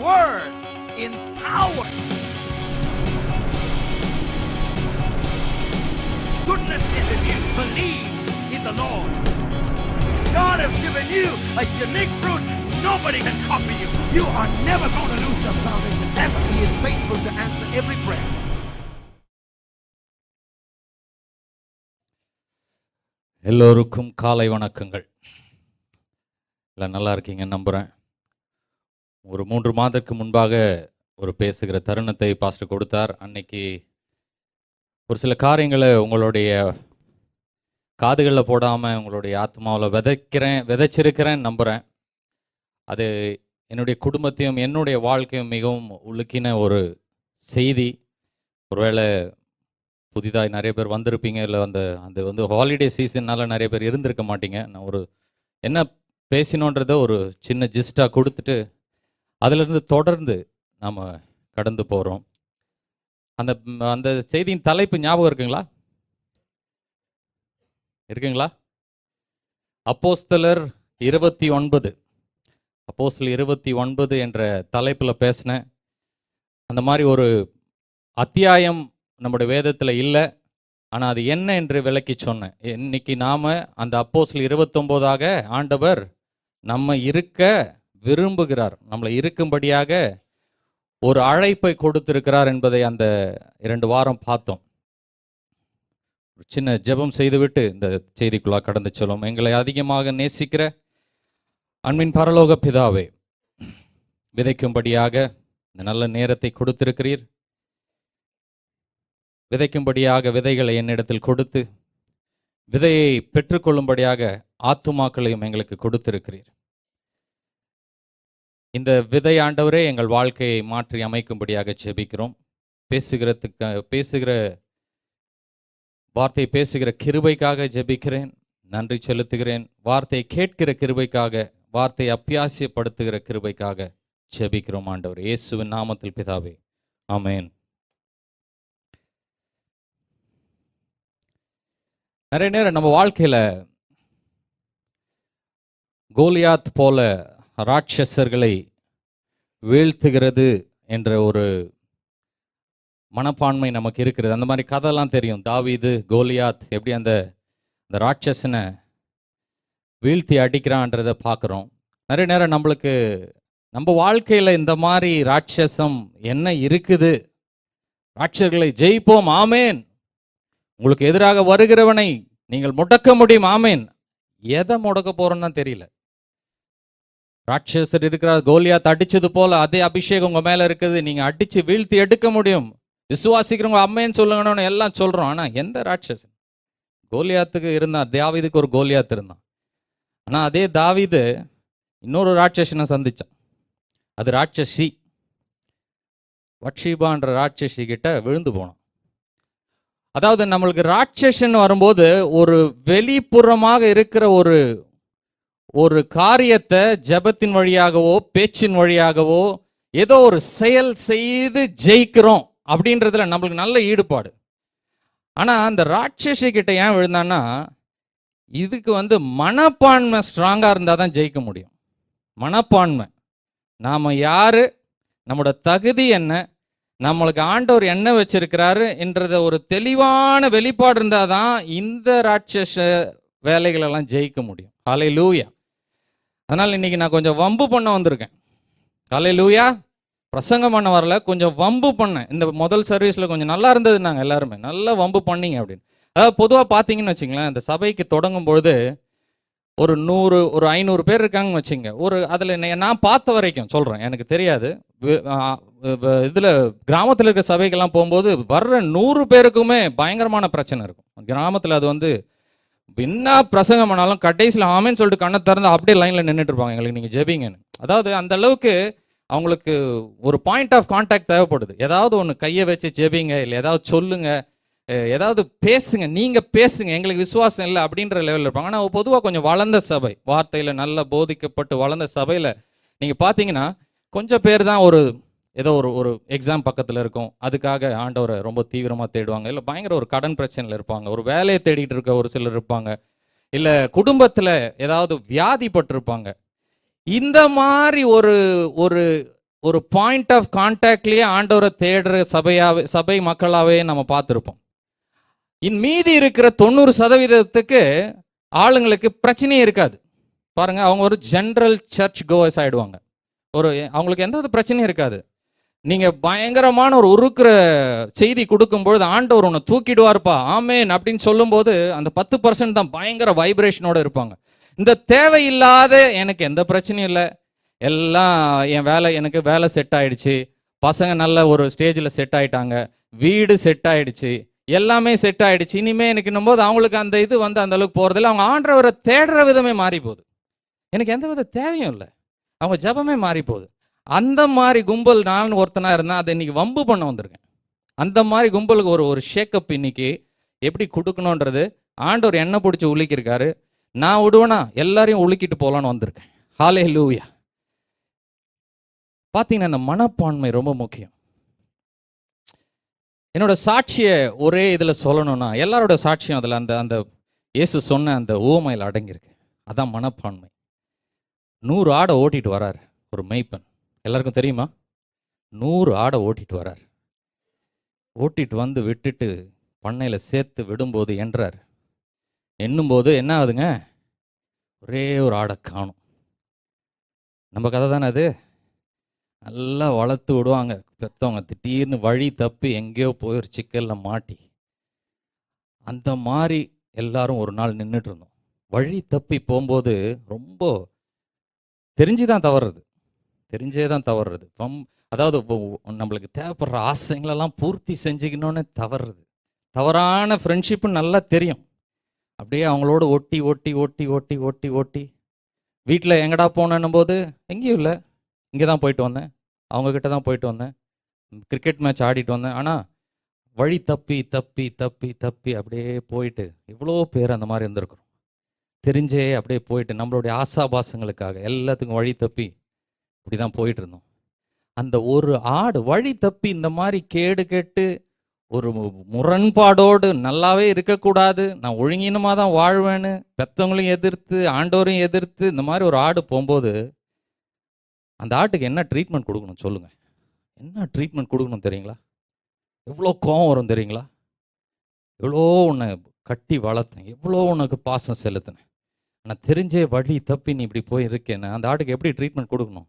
word in power. Goodness is in you. Believe in the Lord. God has given you a unique fruit. Nobody can copy you. You are never going to lose your salvation ever. He is faithful to answer every prayer. எல்லோருக்கும் காலை வணக்கங்கள். எல்லாம் நல்லா இருக்கீங்க நம்புகிறேன். ஒரு 3 மாதத்துக்கு முன்பாக ஒரு பேசுகிற தருணத்தை பாஸ்டர் கொடுத்தார். அன்னைக்கு ஒரு சில காரியங்களை உங்களுடைய காதுகளில் போடாமல் உங்களுடைய ஆத்மாவில் விதைச்சிருக்கிறேன் நம்புகிறேன். அது என்னுடைய குடும்பத்தையும் என்னுடைய வாழ்க்கையும் மிகவும் உலுக்கின ஒரு செய்தி. ஒருவேளை புதிதாக நிறைய பேர் வந்திருப்பீங்க, இல்லை அந்த ஹாலிடே சீசன்னால் நிறைய பேர் இருந்திருக்க மாட்டீங்க. நான் ஒரு என்ன பேசினோன்றதை ஒரு சின்ன ஜிஸ்டாக கொடுத்துட்டு அதிலிருந்து தொடர்ந்து நாம் கடந்து போகிறோம். அந்த செய்தியின் தலைப்பு ஞாபகம் இருக்குங்களா? அப்போஸ்தலர் 29 என்ற தலைப்பில் பேசினேன். அந்த மாதிரி ஒரு அத்தியாயம் நம்முடைய வேதத்தில் இல்லை, ஆனால் அது என்ன என்று விளக்கி சொன்னேன். இன்னைக்கு நாம் அந்த அப்போஸ்தலர் 29 ஆண்டவர் நம்ம இருக்க விரும்புகிறார், நம்மளை இருக்கும்படியாக ஒரு அழைப்பை கொடுத்திருக்கிறார் என்பதை அந்த 2 வாரம் பார்த்தோம். ஒரு சின்ன ஜெபம் செய்துவிட்டு இந்த செய்திக்குள்ளாக கடந்து சொல்லும். எங்களை அதிகமாக நேசிக்கிற அன்பின் பரலோக பிதாவே, விதைக்கும்படியாக இந்த நல்ல நேரத்தை கொடுத்திருக்கிறீர். விதைக்கும்படியாக விதைகளை என்னிடத்தில் கொடுத்து விதையை பெற்றுக்கொள்ளும்படியாக ஆத்துமாக்களையும் எங்களுக்கு கொடுத்திருக்கிறீர். இந்த விதை ஆண்டவரே எங்கள் வாழ்க்கையை மாற்றி அமைக்கும்படியாக ஜெபிக்கிறோம். பேசுகிற வார்த்தை பேசுகிற கிருபைக்காக ஜெபிக்கிறேன், நன்றி செலுத்துகிறேன். வார்த்தை கேட்கிற கிருபைக்காக, வார்த்தை அப்பியாசியப்படுத்துகிற கிருபைக்காக ஜெபிக்கிறோம் ஆண்டவர் இயேசுவின் நாமத்தில் பிதாவே, ஆமென். நிறைய நேரம் நம்ம வாழ்க்கையில் கோலியாத் போல ராட்சசர்களை வீழ்த்துகிறது என்ற ஒரு மனப்பான்மை நமக்கு இருக்கிறது. அந்த மாதிரி கதைலாம் தெரியும். தாவீது, கோலியாத் எப்படி அந்த ராட்சசனை வீழ்த்தி அடிக்கிறான்றதை பார்க்குறோம். நிறைய நேரம் நம்ம வாழ்க்கையில் இந்த மாதிரி ராட்சசம் என்ன இருக்குது, ராட்சசர்களை ஜெயிப்போம், ஆமேன். உங்களுக்கு எதிராக வருகிறவனை நீங்கள் முடக்க முடியும், ஆமேன். எதை முடக்க போறோம்னா தெரியல. ராட்சசர் இருக்கிறார், கோலியாத் அடிச்சது போல அதே அபிஷேகம் உங்க மேல இருக்குது, நீங்க அடிச்சு வீழ்த்தி எடுக்க முடியும். விசுவாசிக்கிறவங்க அம்மேன்னு சொல்லுங்கன்னு எல்லாம் சொல்றோம். ஆனா எந்த ராட்சசன்? கோலியாத்துக்கு இருந்தான், தாவீதுக்கு ஒரு கோலியாத் இருந்தான். ஆனா அதே தாவீது இன்னொரு ராட்சசனை சந்திச்சான். அது ராட்சசி வட்சிபான்ற ராட்சசி கிட்ட விழுந்து போனான். அதாவது நம்மளுக்கு ராட்சசன் வரும்போது ஒரு வெளிப்புறமாக இருக்கிற ஒரு காரியத்தை ஜெபத்தின் வழியாகவோ பேச்சின் வழியாகவோ ஏதோ ஒரு செயல் செய்து ஜெயிக்கிறோம் அப்படின்றதுல நம்மளுக்கு நல்ல ஈடுபாடு. ஆனா அந்த ராட்சசி கிட்ட ஏன் விழுந்தான்னா, இதுக்கு மனப்பான்மை ஸ்ட்ராங்கா இருந்தாதான் ஜெயிக்க முடியும். மனப்பான்மை, நாம யாரு, நம்மளோட தகுதி என்ன, நம்மளுக்கு ஆண்டவர் என்ன வச்சிருக்கிறாரு என்றத ஒரு தெளிவான வெளிப்பாடு இருந்தாதான் இந்த ராட்சச வேலைகளெல்லாம் ஜெயிக்க முடியும். ஹல்லேலூயா. அதனால இன்னைக்கு நான் கொஞ்சம் வம்பு பண்ண வந்திருக்கேன். ஹல்லேலூயா. பிரசங்கம் பண்ண வரல, கொஞ்சம் வம்பு பண்ணேன். இந்த முதல் சர்வீஸ்ல கொஞ்சம் நல்லா இருந்தது, நாங்கள் எல்லாருமே நல்லா வம்பு பண்ணீங்க அப்படின்னு. அதாவது பொதுவாக பார்த்தீங்கன்னு வச்சுங்களேன், இந்த சபைக்கு தொடங்கும் பொழுது ஒரு 500 பேர் இருக்காங்கன்னு வச்சுங்க. அதில் நான் பார்த்த வரைக்கும் சொல்கிறேன், எனக்கு தெரியாது. இதில் கிராமத்தில் இருக்கிற சபைக்கெல்லாம் போகும்போது வர்ற 100 பேருக்குமே பயங்கரமான பிரச்சனை இருக்கும். கிராமத்தில் அது என்ன பிரசங்கம் பண்ணாலும் கடைசியில் ஆமேன்னு சொல்லிட்டு கண்ணை திறந்து அப்படியே லைனில் நின்றுட்டு இருப்பாங்க, எங்களுக்கு நீங்கள் ஜெபிங்கன்னு. அதாவது அந்த அளவுக்கு அவங்களுக்கு ஒரு பாயிண்ட் ஆஃப் கான்டாக்ட் தேவைப்படுது. ஏதாவது ஒன்று கையை வச்சு ஜெபிங்க, இல்லை ஏதாவது சொல்லுங்க, ஏதாவது பேசுங்க, நீங்கள் பேசுங்க, எங்களுக்கு விசுவாசம் இல்லை அப்படின்ற லெவலில் இருப்பாங்க. ஆனால் பொதுவாக கொஞ்சம் வளர்ந்த சபை, வார்த்தையில் நல்லா போதிக்கப்பட்டு வளர்ந்த சபையில் நீங்கள் பார்த்தீங்கன்னா கொஞ்சம் பேர் தான் ஏதோ ஒரு எக்ஸாம் பக்கத்தில் இருக்கும், அதுக்காக ஆண்டவரை ரொம்ப தீவிரமாக தேடுவாங்க. இல்லை பயங்கர ஒரு கடன் பிரச்சனையில் இருப்பாங்க, ஒரு வேலையை தேடிட்டு இருக்க ஒரு சிலர் இருப்பாங்க, இல்லை குடும்பத்தில் ஏதாவது வியாதிப்பட்டிருப்பாங்க. இந்த மாதிரி ஒரு ஒரு பாயிண்ட் ஆஃப் கான்டாக்ட்லயே ஆண்டவரை தேடுற சபை மக்களாவே நம்ம பார்த்துருப்போம். மீதி இருக்கிற 90% ஆளுங்களுக்கு பிரச்சனையே இருக்காது. பாருங்க, அவங்க ஒரு ஜெனரல் சர்ச் கோவர்ஸ் ஆயிடுவாங்க. அவங்களுக்கு எந்த வித பிரச்சனையும் இருக்காது. நீங்க பயங்கரமான ஒரு உருக்குற செய்தி கொடுக்கும்பொழுது ஆண்டவர் உன்னை தூக்கிடுவார்ப்பா ஆமேன் அப்படின்னு சொல்லும்போது அந்த 10% தான் பயங்கர வைப்ரேஷனோட இருப்பாங்க. இந்த தேவையில்லாத எனக்கு எந்த பிரச்சனையும் இல்லை, எல்லாம் எனக்கு வேலை செட் ஆயிடுச்சு, பசங்க நல்ல ஒரு ஸ்டேஜில் செட் ஆயிட்டாங்க, வீடு செட் ஆயிடுச்சு, எல்லாமே செட் ஆயிடுச்சு, இனிமே எனக்கு போது அவங்களுக்கு அந்த இது அந்த அளவுக்கு போறதில்லை. அவங்க ஆண்டவரை தேடுற விதமே மாறி போகுது. எனக்கு எந்த வித தேவையும் இல்லை, அவங்க ஜபமே மாறி போகுது. அந்த மாதிரி கும்பல் நான் ஒருத்தனா இருந்தால் அதை இன்னைக்கு வம்பு பண்ண வந்திருக்கேன். அந்த மாதிரி கும்பலுக்கு ஒரு ஷேக்கப் இன்னைக்கு எப்படி கொடுக்கணுன்றது ஆண்டவர் என்ன பிடிச்சி உலுக்கியிருக்காரு. நான் விடுவேனா எல்லாரையும் உலுக்கிட்டு போகலான்னு வந்திருக்கேன். ஹல்லேலூயா. பார்த்தீங்கன்னா இந்த மனப்பான்மை ரொம்ப முக்கியம். என்னோட சாட்சியை ஒரே இதில் சொல்லணும்னா எல்லாரோட சாட்சியம் அதில் அந்த இயேசு சொன்ன அந்த ஊமையில் அடங்கியிருக்கு. அதான் மனப்பான்மை. 100 ஆடை ஓட்டிட்டு வராரு ஒரு மெய்ப்பன். எல்லாருக்கும் தெரியுமா? 100 ஆடை ஓட்டிட்டு வரார். ஓட்டிட்டு வந்து விட்டுட்டு பண்ணையில் சேர்த்து விடும்போது என்றார். எண்ணும்போது என்ன ஆகுதுங்க? ஒரே ஒரு ஆடை காணும். நம்ம கதை தானே அது. நல்லா வளர்த்து விடுவாங்க பெற்றவங்க, திடீர்னு வழி தப்பி எங்கேயோ போய் ஒரு சிக்கலில் மாட்டி, அந்த மாதிரி எல்லாரும் ஒரு நாள் நின்றுட்டு இருந்தோம். வழி தப்பி போகும்போது ரொம்ப தெரிஞ்சுதான் தவறுறது, தெரிஞ்சே தான் தவறுறது. அதாவது நம்மளுக்கு தேவைப்படுற ஆசைங்களெல்லாம் பூர்த்தி செஞ்சுக்கணும்னு தவறுறது. தவறான ஃப்ரெண்ட்ஷிப்புன்னு நல்லா தெரியும். அப்படியே அவங்களோட ஒட்டி ஒட்டி ஒட்டி ஒட்டி ஒட்டி ஒட்டி வீட்டில் எங்கடா போனேன்னும் போது எங்கேயும் இல்லை, இங்கே தான் போயிட்டு வந்தேன், அவங்கக்கிட்ட தான் போயிட்டு வந்தேன், கிரிக்கெட் மேட்ச் ஆடிட்டு வந்தேன். ஆனால் வழி தப்பி தப்பி தப்பி தப்பி அப்படியே போயிட்டு இவ்வளோ பேர் அந்த மாதிரி இருந்திருக்கிறோம். தெரிஞ்சே அப்படியே போயிட்டு நம்மளுடைய ஆசாபாசங்களுக்காக எல்லாத்துக்கும் வழி தப்பி இப்படி தான் போயிட்டு இருந்தோம். அந்த ஒரு ஆடு வழி தப்பி இந்த மாதிரி கேடு கேட்டு ஒரு முரண்பாடோடு நல்லாவே இருக்கக்கூடாது, நான் ஒழுங்கினமாக தான் வாழ்வேன்னு பெற்றவங்களையும் எதிர்த்து ஆண்டவரையும் எதிர்த்து இந்த மாதிரி ஒரு ஆடு போகும்போது அந்த ஆட்டுக்கு என்ன ட்ரீட்மெண்ட் கொடுக்கணும் சொல்லுங்கள்? என்ன ட்ரீட்மெண்ட் கொடுக்கணும் தெரியுங்களா? எவ்வளோ கோவம் வரும் தெரியுங்களா? எவ்வளோ உன்னை கட்டி வளர்த்தேன், எவ்வளோ உனக்கு பாசம் செலுத்தினேன், ஆனால் தெரிஞ்சே வழி தப்பி நீ இப்படி போய் இருக்கேன்னு அந்த ஆட்டுக்கு எப்படி ட்ரீட்மெண்ட் கொடுக்கணும்?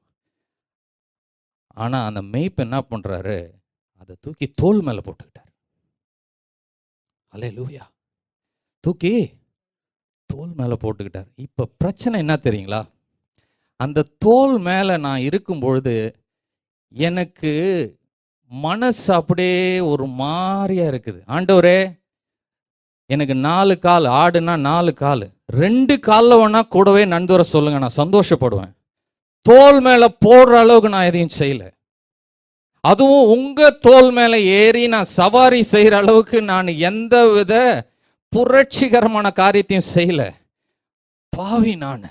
ஆனால் அந்த மெய்ப்பு என்ன பண்ணுறாரு? அதை தூக்கி தோல் மேலே போட்டுக்கிட்டார். அல்லேலூயா. தூக்கி தோல் மேலே போட்டுக்கிட்டார். இப்போ பிரச்சனை என்ன தெரியுங்களா? அந்த தோல் மேலே நான் இருக்கும் பொழுது எனக்கு மனசு அப்படியே ஒரு மாதிரியா இருக்குது. ஆண்டவரே, எனக்கு 4 கால், ஆடுனா 4 கால், 2 காலில் வேணா கூடவே நண்பரை சொல்லுங்க, நான் சந்தோஷப்படுவேன். தோல் மேலே போடுற அளவுக்கு நான் எதையும் செய்யல. அதுவும் உங்க தோல் மேலே ஏறி நான் சவாரி செய்கிற அளவுக்கு நான் எந்த வித புரட்சிகரமான காரியத்தையும் செய்யல. பாவி நான்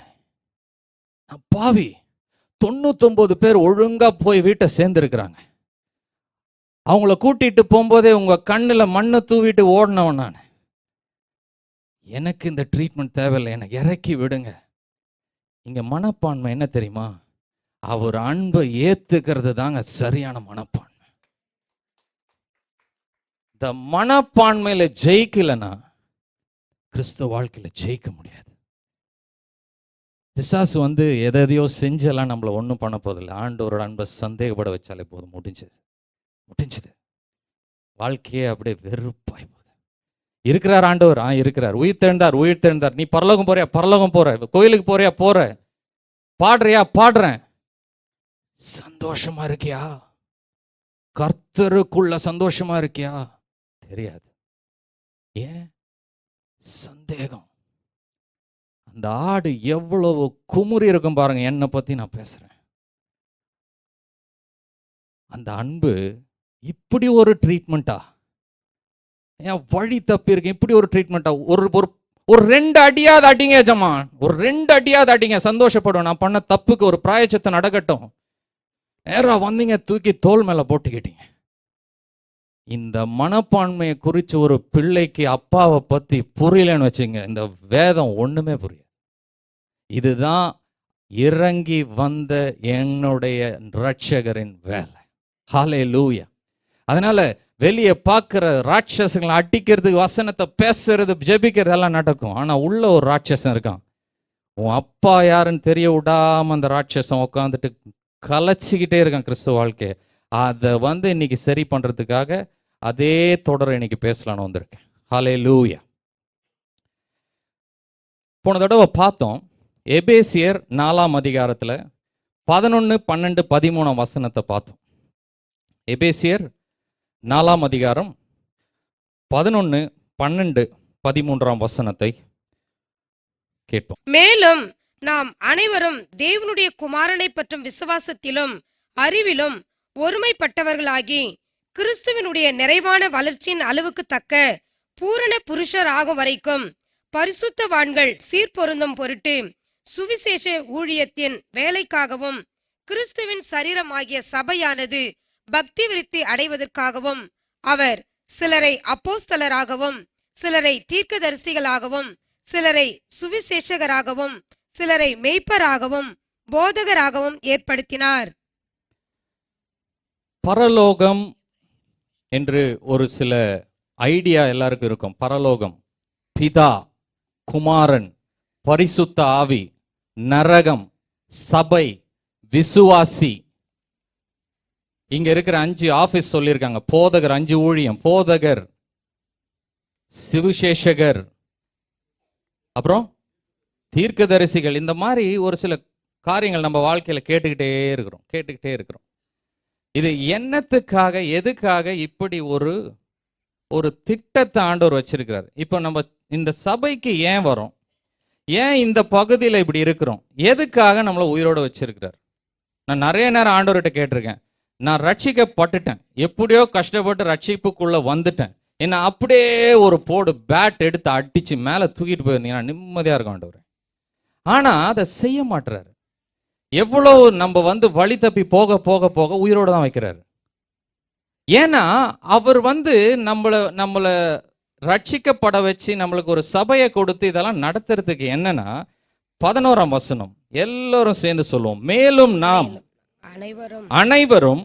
பாவி. 99 பேர் ஒழுங்கா போய் வீட்டை சேர்ந்துருக்கிறாங்க. அவங்கள கூட்டிட்டு போகும்போதே உங்க கண்ணில் மண்ணை தூவிட்டு ஓடினவன் நான். எனக்கு இந்த ட்ரீட்மெண்ட் தேவையில்லை, எனக்கு இறக்கி விடுங்க. இங்க மனப்பான்மை என்ன தெரியுமா? அவர் அன்பை ஏத்துக்கிறது தாங்க சரியான மனப்பான்மை. இந்த மனப்பான்மையில ஜெயிக்கலன்னா கிறிஸ்தவ வாழ்க்கையில ஜெயிக்க முடியாது. பிசாசு எதையோ செஞ்செல்லாம் நம்மளை ஒன்றும் பண்ண போதில்லை. ஆண்டவரோட அன்பை சந்தேகப்பட வச்சாலே போதும், முடிஞ்சது. வாழ்க்கையே அப்படியே வெறுப்பாய் போகுது. இருக்கிறார் ஆண்டவர், இருக்கிறார். உயிர் தெழுந்தார். நீ பரலோகம் போறியா? பரலோகம் போற. கோயிலுக்கு போறியா? போற. பாடுறியா? பாடுறேன். சந்தோஷமா இருக்கியா? கர்த்தருக்குள்ள சந்தோஷமா இருக்கியா? தெரியாது. ஏன்? சந்தேகம். அந்த ஆடு எவ்வளவு குமுறி இருக்கும் பாருங்க. என்னை பத்தி நான் பேசுறேன். அந்த அன்பு இப்படி ஒரு ட்ரீட்மெண்டா? ஏன் வழி தப்பி இருக்கு, இப்படி ஒரு ட்ரீட்மெண்டா? ஒரு 2 அடியாவது அடிங்க ஜமான், ஒரு 2 அடியாவது அடிங்க, சந்தோஷப்படுவேன். நான் பண்ண தப்புக்கு ஒரு பிராயச்சித்தம் நடக்கட்டும். நேரா வந்தீங்க, தூக்கி தோல் மேல போட்டுக்கிட்டீங்க. இந்த மனப்பான்மையை குறித்து ஒரு பிள்ளைக்கு அப்பாவை பத்தி புரியலன்னு வச்சுங்க, இந்த வேதம் ஒண்ணுமே புரியாது. இதுதான் இறங்கி வந்த என்னுடைய இரட்சகரின் வேலை. ஹல்லேலூயா. அதனால வெளியே பார்க்கிற ராட்சசங்களை அடிக்கிறதுக்கு, வசனத்தை பேசுறது, ஜெபிக்கிறது எல்லாம் நடக்கும். ஆனா உள்ள ஒரு ராட்சசன் இருக்கான். உன் அப்பா யாருன்னு தெரிய விடாம அந்த ராட்சசம் உட்காந்துட்டு கலைச்சிக்கிட்டே இருக்கான் கிறிஸ்துவ வாழ்க்கையை. அதை இன்னைக்கு சரி பண்றதுக்காக அதே தொடரை இன்னைக்கு பேசலான்னு வந்திருக்கேன். ஹல்லேலூயா. போன தடவை பார்த்தோம் எபேசியர் 4ஆம் அதிகாரத்துல 11, 12, 13 வசனத்தை பார்த்தோம். எபேசியர் 4ஆம் அதிகாரம் 11, 12, 13 வசனத்தை கேட்போம். மேலும் நாம் அனைவரும் தேவனுடைய குமாரனை பற்றும் விசுவாசத்திலும் அறிவிலும் ஒருமைப்பட்டவர்களாகி கிறிஸ்துவினுடைய நிறைவான வளர்ச்சியின் அளவுக்கு தக்க பூரண புருஷர் ஆகும் வரைக்கும் பரிசுத்தவான்கள் சீர்பொருந்தும் பொருட்டு சுவிசேஷ ஊழியத்தின் வேலைக்காகவும் கிறிஸ்துவின் சரீரமாகிய சபையானது பக்தி விருத்தி அடைவதற்காகவும் அவர் சிலரை அப்போஸ்தலராகவும், சிலரை தீர்க்கதரிசிகளாகவும், சிலரை சுவிசேஷகராகவும், சிலரை மேய்ப்பராகவும், போதகராகவும் ஏற்படுத்தினார். பரலோகம் என்று ஒரு சில ஐடியா எல்லாருக்கும் இருக்கும். பரலோகம், பிதா, குமாரன், பரிசுத்த ஆவி, நரகம், சபை, விசுவாசி. இங்க இருக்கிற 5 ஆபீஸ் சொல்லியிருக்காங்க. போதகர், 5 ஊழியம், போதகர், சுவிசேஷகர், அப்புறம் தீர்க்கதரிசிகள். இந்த மாதிரி ஒரு சில காரியங்கள் நம்ம வாழ்க்கையில கேட்டுக்கிட்டே இருக்கிறோம். இது என்னத்துக்காக, எதுக்காக இப்படி ஒரு திட்டத்தை ஆண்டவர் வச்சிருக்கிறார்? இப்போ நம்ம இந்த சபைக்கு ஏன் வரோம், ஏன் இந்த பகுதியில் இப்படி இருக்கிறோம், எதுக்காக நம்மளை உயிரோடு வச்சிருக்கிறார்? நான் நிறைய நேரம் ஆண்டவர்கிட்ட கேட்டிருக்கேன். நான் ரட்சிக்கப்பட்டுட்டேன், எப்படியோ கஷ்டப்பட்டு ரட்சிப்புக்குள்ள வந்துட்டேன், என்ன அப்படியே ஒரு போடு பேட் எடுத்து அடிச்சு மேலே தூக்கிட்டு போயிருந்தீங்கன்னா நிம்மதியா இருக்கும் ஆண்டவர். ஆனா அதை செய்ய மாட்டுறாரு. எவ்வளவு நம்ம வழி தப்பி போக போக போக உயிரோடு தான் வைக்கிறாரு. ஏன்னா அவர் நம்மளை ரட்சிக்கப்பட வச்சு நம்மளுக்கு ஒரு சபையை கொடுத்து இதெல்லாம் நடத்துறதுக்கு என்னன்னா 11ஆம் வசனம் எல்லாரும் சேர்ந்து சொல்லுவோம். மேலும் நாம் அனைவரும்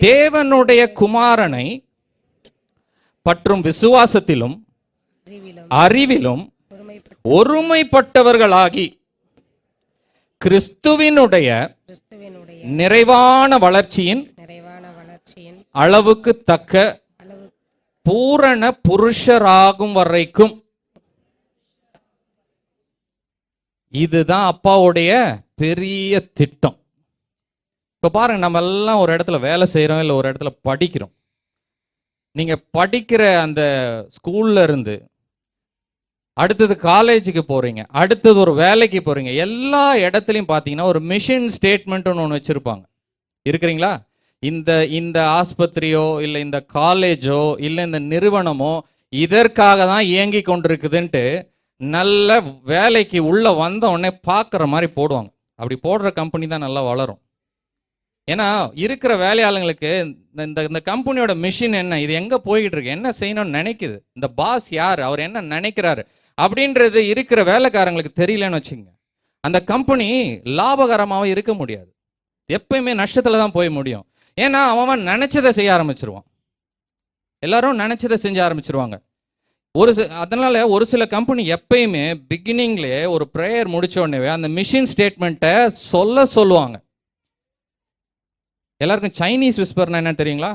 தேவனுடைய குமாரனை பற்றும் விசுவாசத்திலும் அறிவிலும் ஒருமைப்பட்டவர்களாகி கிறிஸ்துவினுடைய நிறைவான வளர்ச்சியின் அளவுக்கு தக்க பூரண புருஷராகும் வரைக்கும். இதுதான் அப்பாவுடைய பெரிய திட்டம். இப்ப பாருங்க, நம்ம எல்லாம் ஒரு இடத்துல வேலை செய்யறோம், இல்லை ஒரு இடத்துல படிக்கிறோம். நீங்க படிக்கிற அந்த ஸ்கூல்ல இருந்து அடுத்தது காலேஜுக்கு போறீங்க, அடுத்தது ஒரு வேலைக்கு போறீங்க, எல்லா இடத்துலையும் பார்த்தீங்கன்னா ஒரு மிஷன் ஸ்டேட்மெண்ட்னு ஒன்று வச்சிருப்பாங்க. இருக்கிறீங்களா? இந்த ஆஸ்பத்திரியோ இல்லை இந்த காலேஜோ இல்லை இந்த நிறுவனமோ இதற்காக தான் இயங்கி கொண்டிருக்குதுன்ட்டு நல்ல வேலைக்கு உள்ள வந்த உடனே பார்க்குற மாதிரி போடுவாங்க. அப்படி போடுற கம்பெனி தான் நல்லா வளரும். ஏன்னா இருக்கிற வேலையாளங்களுக்கு இந்த கம்பெனியோட மிஷின் என்ன, இது எங்கே போய்கிட்டு இருக்கு, என்ன செய்யணும்னு நினைக்குது, இந்த பாஸ் யார், அவர் என்ன நினைக்கிறாரு அப்படின்றது இருக்கிற வேலைக்காரங்களுக்கு தெரியலன்னு வச்சுங்க, அந்த கம்பெனி லாபகரமாகவும் இருக்க முடியாது. எப்பயுமே நஷ்டத்தில் தான் போய் முடியும். ஏன்னா அவன் நினைச்சதை செய்ய ஆரம்பிச்சிருவான். எல்லாரும் நினைச்சதை செஞ்ச ஆரம்பிச்சிருவாங்க. அதனால ஒரு சில கம்பெனி எப்பயுமே பிகினிங்லேயே ஒரு ப்ரேயர் முடிச்ச உடனே அந்த மிஷின் ஸ்டேட்மெண்ட்டை சொல்லுவாங்க. எல்லாருக்கும் சைனீஸ் விஸ்பர்னா என்ன தெரியுங்களா?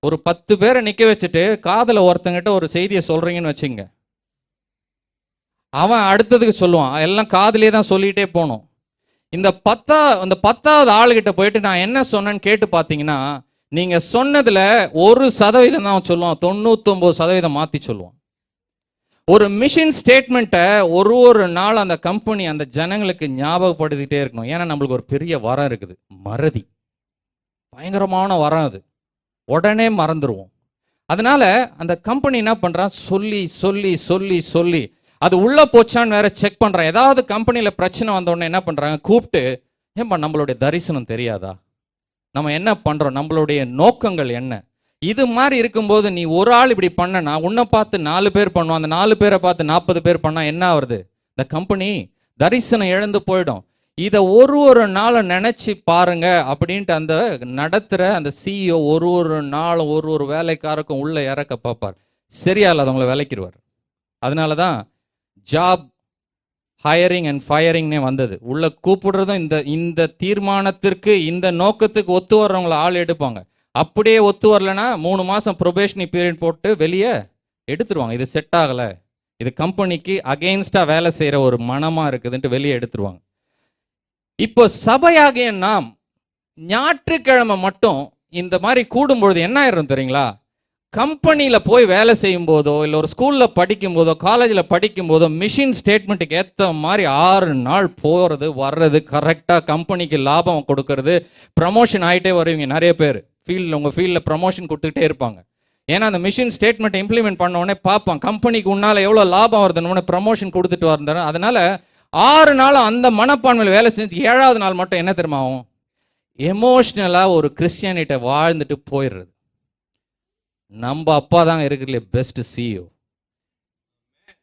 ஒரு 10 பேரை நிற்க வச்சுட்டு காதில் ஒருத்தங்கிட்ட ஒரு செய்தியை சொல்றீங்கன்னு வச்சுங்க, அவன் அடுத்ததுக்கு சொல்லுவான். எல்லாம் காதிலே தான் சொல்லிகிட்டே போகணும். இந்த 10வது ஆளுகிட்ட போயிட்டு நான் என்ன சொன்னேன்னு கேட்டு பார்த்தீங்கன்னா, நீங்க சொன்னதுல 1% தான் சொல்லுவான், 99% மாற்றி சொல்லுவான். ஒரு மிஷன் ஸ்டேட்மெண்ட்டை ஒரு நாள் அந்த கம்பெனி அந்த ஜனங்களுக்கு ஞாபகப்படுத்திட்டே இருக்கணும். ஏன்னா நம்மளுக்கு ஒரு பெரிய வரம் இருக்குது, மறதி. பயங்கரமான வரம் அது, உடனே மறந்துடுவோம். அதனால அந்த கம்பெனி என்ன பண்றான், சொல்லி சொல்லி சொல்லி சொல்லி அது உள்ள போச்சான்னு வேற செக் பண்றான். ஏதாவது கம்பெனியில பிரச்சனை வந்த உடனே என்ன பண்றாங்க, கூப்பிட்டு ஏன்பா நம்மளுடைய தரிசனம் தெரியாதா, நம்ம என்ன பண்றோம், நம்மளுடைய நோக்கங்கள் என்ன? இது மாதிரி இருக்கும்போது நீ ஒரு ஆள் இப்படி பண்ணனா உன்னை பார்த்து 4 பேர் பண்ணுவான், அந்த 4 பேரை பார்த்து 40 பேர் பண்ணா என்ன ஆகுது? இந்த கம்பெனி தரிசனம் இழந்து போயிடும். இதை ஒரு நாளும் நினைச்சு பாருங்க அப்படின்ட்டு அந்த நடத்துற அந்த சிஇஓ ஒரு நாளும் ஒரு வேலைக்காரருக்கும் உள்ள இறக்க பார்ப்பார். சரியா இல்லாதவங்களை விலைக்கிடுவார். அதனாலதான் ஜாப் ஹையரிங் அண்ட் ஃபயரிங்னே வந்தது. உள்ள கூப்பிடுறதும் இந்த தீர்மானத்திற்கு இந்த நோக்கத்துக்கு ஒத்து வர்றவங்களை ஆள் எடுப்பாங்க. அப்படியே ஒத்து வரலன்னா 3 மாசம் ப்ரொபேஷனரி பீரியட் போட்டு வெளியே எடுத்துருவாங்க. இது செட் ஆகலை, இது கம்பெனிக்கு அகெயின்ஸ்டா வேலை செய்யற ஒரு மனமா இருக்குதுன்ட்டு வெளியே எடுத்துருவாங்க. இப்போ சபையாகிய நாம் ஞாயிற்றுக்கிழமை மட்டும் இந்த மாதிரி கூடும்பொழுது என்ன ஆயிரும் தெரியுங்களா? கம்பெனியில போய் வேலை செய்யும் போதோ இல்லை ஒரு ஸ்கூல்ல படிக்கும் போதோ காலேஜில் படிக்கும் போதோ மிஷின் ஸ்டேட்மெண்ட்டுக்கு ஏற்ற மாதிரி 6 நாள் போறது வர்றது, கரெக்டா கம்பெனிக்கு லாபம் கொடுக்கறது, ப்ரமோஷன் ஆகிட்டே வருவீங்க. நிறைய பேர் உங்கள் ஃபீல்டில் ப்ரமோஷன் கொடுத்துக்கிட்டே இருப்பாங்க. ஏன்னா அந்த மிஷின் ஸ்டேட்மெண்ட் இம்ப்ளிமெண்ட் பண்ண உடனே பார்ப்பான் கம்பெனிக்கு உன்னால எவ்வளோ லாபம் வருதுன்னு ப்ரமோஷன் கொடுத்துட்டு வந்தாரு. அதனால 6 நாளும் அந்த மனப்பான்மையில் வேலை செஞ்சு 7வது நாள் மட்டும் என்ன தெரியுமா ஆகும்? எமோஷ்னலாக ஒரு கிறிஸ்டியானிட்ட வாழ்ந்துட்டு போயிடுறது. நம்ம அப்பா தாங்க இருக்கிறதுல பெஸ்ட் சிஇஓ.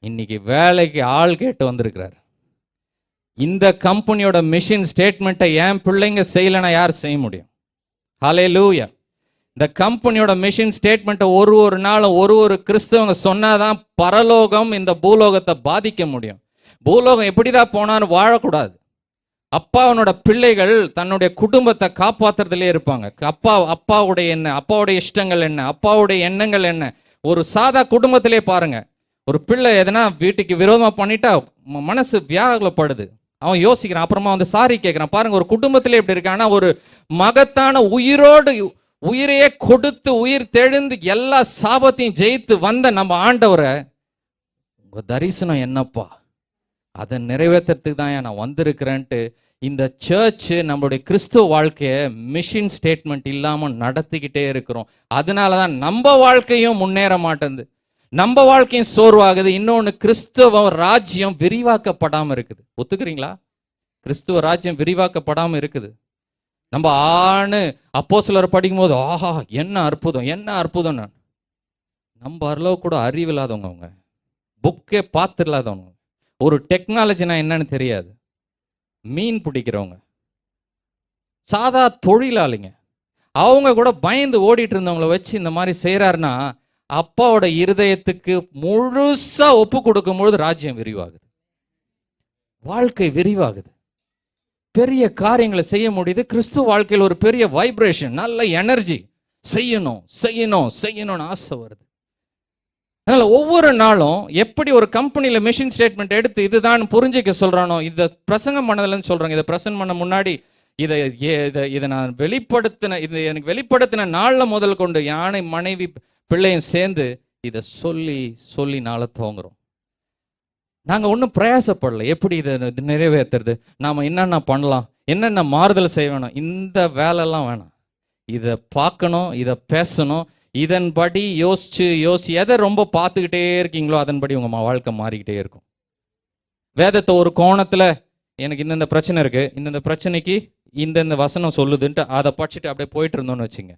இன்னைக்கு வேலைக்கு ஆள் கேட்டு வந்திருக்கிறார். இந்த கம்பெனியோட மிஷின் ஸ்டேட்மெண்ட்டை என் பிள்ளைங்க செய்யலைன்னா யார் செய்ய முடியும்? ஹல்லேலூயா. இந்த கம்பெனியோட மிஷின் ஸ்டேட்மெண்ட்டை ஒரு நாளும் ஒரு கிறிஸ்தவங்க சொன்னாதான் பரலோகம் இந்த பூலோகத்தை பாதிக்க முடியும். பூலோகம் எப்படிதான் போனான்னு வாழக்கூடாது. அப்பாவனோட பிள்ளைகள் தன்னுடைய குடும்பத்தை காப்பாத்துறதுலே இருப்பாங்க. அப்பாவுடைய என்ன, அப்பாவுடைய இஷ்டங்கள் என்ன, அப்பாவுடைய எண்ணங்கள் என்ன. ஒரு சாதா குடும்பத்திலே பாருங்க, ஒரு பிள்ளை எதனா வீட்டுக்கு விரோதமா பண்ணிட்டா மனசு வியாகுலப்படுது, அவன் யோசிக்கிறான், அப்புறமா வந்து சாரி கேட்கிறான். பாருங்க, ஒரு குடும்பத்திலே இப்படி இருக்கு. ஆனா ஒரு மகத்தான உயிரோடு உயிரையே கொடுத்து உயிர் தெழுந்து எல்லா சாபத்தையும் ஜெயித்து வந்த நம்ம ஆண்டவரை, உங்க தரிசனம் என்னப்பா, அதை நிறைவேற்றுறதுக்கு தான் நான் வந்திருக்கிறேன்ட்டு இந்த சர்ச் நம்மளுடைய கிறிஸ்துவ வாழ்க்கையை மிஷின் ஸ்டேட்மெண்ட் இல்லாமல் நடத்திக்கிட்டே இருக்கிறோம். அதனால தான் நம்ம வாழ்க்கையும் முன்னேற மாட்டேங்குது, நம்ம வாழ்க்கையும் சோர்வாகுது. இன்னொன்று, கிறிஸ்துவ ராஜ்யம் விரிவாக்கப்படாமல் இருக்குது. ஒத்துக்கிறீங்களா? கிறிஸ்துவ ராஜ்யம் விரிவாக்கப்படாமல் இருக்குது. நம்ம அப்போஸ்தலர் படிக்கும்போது ஆஹா என்ன அற்புதம் என்ன அற்புதம். நம்ம அளவு கூட அறிவு இல்லாதவங்க, அவங்க புக்கே பார்த்து இல்லாதவங்க, ஒரு டெக்னாலஜினா என்னன்னு தெரியாது, மீன் பிடிக்கிறவங்க, சாதா தொழிலாளிங்க, அவங்க கூட பயந்து ஓடிட்டு இருந்தவங்கள வச்சு இந்த மாதிரி செய்யறாருன்னா அப்பாவோட இருதயத்துக்கு முழுசா ஒப்பு கொடுக்கும்பொழுது ராஜ்யம் விரிவாகுது, வாழ்க்கை விரிவாகுது, பெரிய காரியங்களை செய்ய முடியுது. கிறிஸ்துவ வாழ்க்கையில் ஒரு பெரிய வைப்ரேஷன், நல்ல எனர்ஜி, செய்யணும் செய்யணும் செய்யணும்னு ஆசை வருது. அதனால ஒவ்வொரு நாளும் எப்படி ஒரு கம்பெனியில மிஷின் ஸ்டேட்மெண்ட் எடுத்து இதுதான் புரிஞ்சுக்க சொல்றானோ, இதை பிரசங்கம் பண்ணதுலன்னு சொல்றாங்க. இதை பிரசங்கம் பண்ண முன்னாடி இதை நான் இது எனக்கு வெளிப்படுத்தின நாள்ல முதல் கொண்டு யானை மனைவி பிள்ளையும் சேர்ந்து இதை சொல்லி சொல்லி நாளை துவங்குறோம். நாங்க ஒன்றும் பிரயாசப்படல, எப்படி இதை நிறைவேற்றுறது, நாம என்னென்ன பண்ணலாம், என்னென்ன மாறுதல் செய்ய வேணும், இந்த வேலைலாம் வேணாம். இதை பார்க்கணும், இதை பேசணும், இதன்படி யோசிச்சு எதை ரொம்ப பார்த்துக்கிட்டே இருக்கீங்களோ அதன்படி உங்க வாழ்க்கை மாறிக்கிட்டே இருக்கும். வேதத்தை ஒரு கோணத்துல எனக்கு இந்த பிரச்சனை இருக்கு, இந்த பிரச்சனைக்கு இந்த வசனம் சொல்லுதுன்ட்டு அதை படிச்சுட்டு அப்படியே போயிட்டு இருந்தோம்னு வச்சுங்க,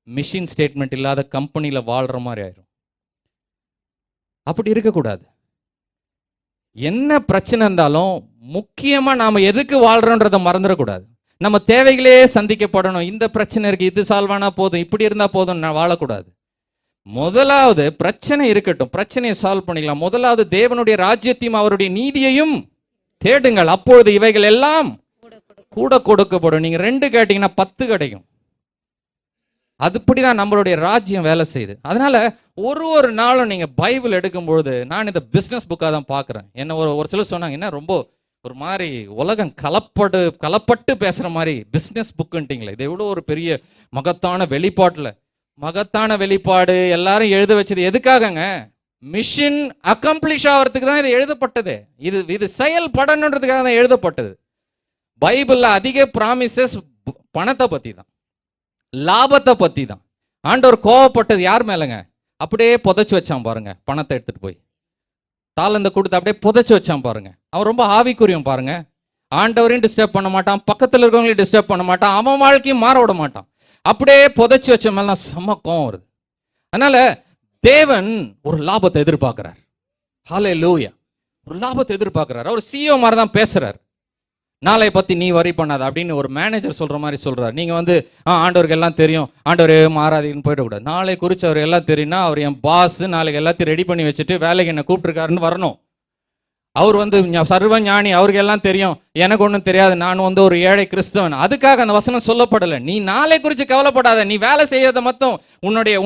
மிஷின் ஸ்டேட்மெண்ட் இல்லாத கம்பெனியில வாழ்ற மாதிரி ஆயிரும். அப்படி இருக்கக்கூடாது. என்ன பிரச்சனை இருந்தாலும் முக்கியமா நாம எதுக்கு வாழ்றோன்றதை மறந்துடக்கூடாது. நம்ம தேவைகளே சந்திக்கப்படணும். இந்த பிரச்சனை இருக்கு, இது சால்வ் ஆனா போதும், இப்படி இருந்தா போதும் நான் வாழக்கூடாது. முதலாவது பிரச்சனை இருக்கட்டும், பிரச்சனையை சால்வ் பண்ணிக்கலாம். முதலாவது தேவனுடைய ராஜ்யத்தையும் அவருடைய நீதியையும் தேடுங்கள், அப்பொழுது இவைகள் எல்லாம் கூட கொடுக்கப்படும். நீங்க 2 கேட்டீங்கன்னா 10 கிடைக்கும். அதுபடிதான் நம்மளுடைய ராஜ்யம் வேலை செய்யுது. அதனால ஒரு நாளும் நீங்க பைபிள் எடுக்கும்பொழுது, நான் இந்த பிசினஸ் புக்காக தான் பாக்குறேன். என்ன ஒரு சிலர் சொன்னாங்க, என்ன ரொம்ப ஒரு மாதிரி உலகம் கலப்பட்டு பேசுற மாதிரி பிசினஸ் புக்குன்ட்டீங்களே, இது எவ்வளோ ஒரு பெரிய மகத்தான வெளிப்பாடு எல்லாரும் எழுத வச்சது எதுக்காகங்க? மிஷன் அக்கம்ப்ளிஷ் ஆகிறதுக்கு தான் இது எழுதப்பட்டது. இது செயல்படணுன்றதுக்காக தான் எழுதப்பட்டது. பைபிள்ல அதிக ப்ராமிசஸ் பணத்தை பத்தி தான், லாபத்தை பத்தி தான். ஆண்டவர் கோவப்பட்டது யார் மேலங்க? அப்படியே புதைச்சு வச்சான் பாருங்க, பணத்தை எடுத்துட்டு போய் தாளந்த கொடுத்து அப்படியே புதைச்சு வச்சான் பாருங்க. அவன் ரொம்ப ஆவிக்குரியம் பாருங்க. ஆண்டவரையும் டிஸ்டர்ப் பண்ண மாட்டான், பக்கத்தில் இருக்கவங்களையும் டிஸ்டர்ப் பண்ண மாட்டான், அவன் வாழ்க்கையும் மாற விட மாட்டான். அப்படியே புதைச்சு வச்ச மேல செம்ம கோவம் வருது. அதனால தேவன் ஒரு லாபத்தை எதிர்பார்க்கிறார். ஹல்லேலூயா. ஒரு லாபத்தை எதிர்பார்க்கிறார். அவர் சிஇஓ மாதிரி தான் பேசுறாரு. நாளை பத்தி நீ வரி பண்ணாத அப்படின்னு ஒரு மேனேஜர் சொல்ற மாதிரி சொல்றாரு. நீங்க வந்து ஆண்டவருக்கு எல்லாம் தெரியும், ஆண்டவரே மாறாதீங்கன்னு போயிடக்கூடாது. நாளை குறித்து அவர் எல்லாம் தெரியும்னா அவர் என் பாஸ், நாளைக்கு எல்லாத்தையும் ரெடி பண்ணி வச்சுட்டு வேலைக்கு என்ன கூப்பிட்டுருக்காருன்னு வரணும். அவர் வந்து சர்வ ஞானி, அவருக்கு எல்லாம் தெரியும், எனக்கு ஒன்றும் தெரியாது, நான் வந்து ஒரு ஏழை கிறிஸ்தவன். அதுக்காக அந்த வசனம் சொல்லப்படலை. நீ நாளை குறித்து கவலைப்படாத, நீ வேலை செய்யறத மட்டும்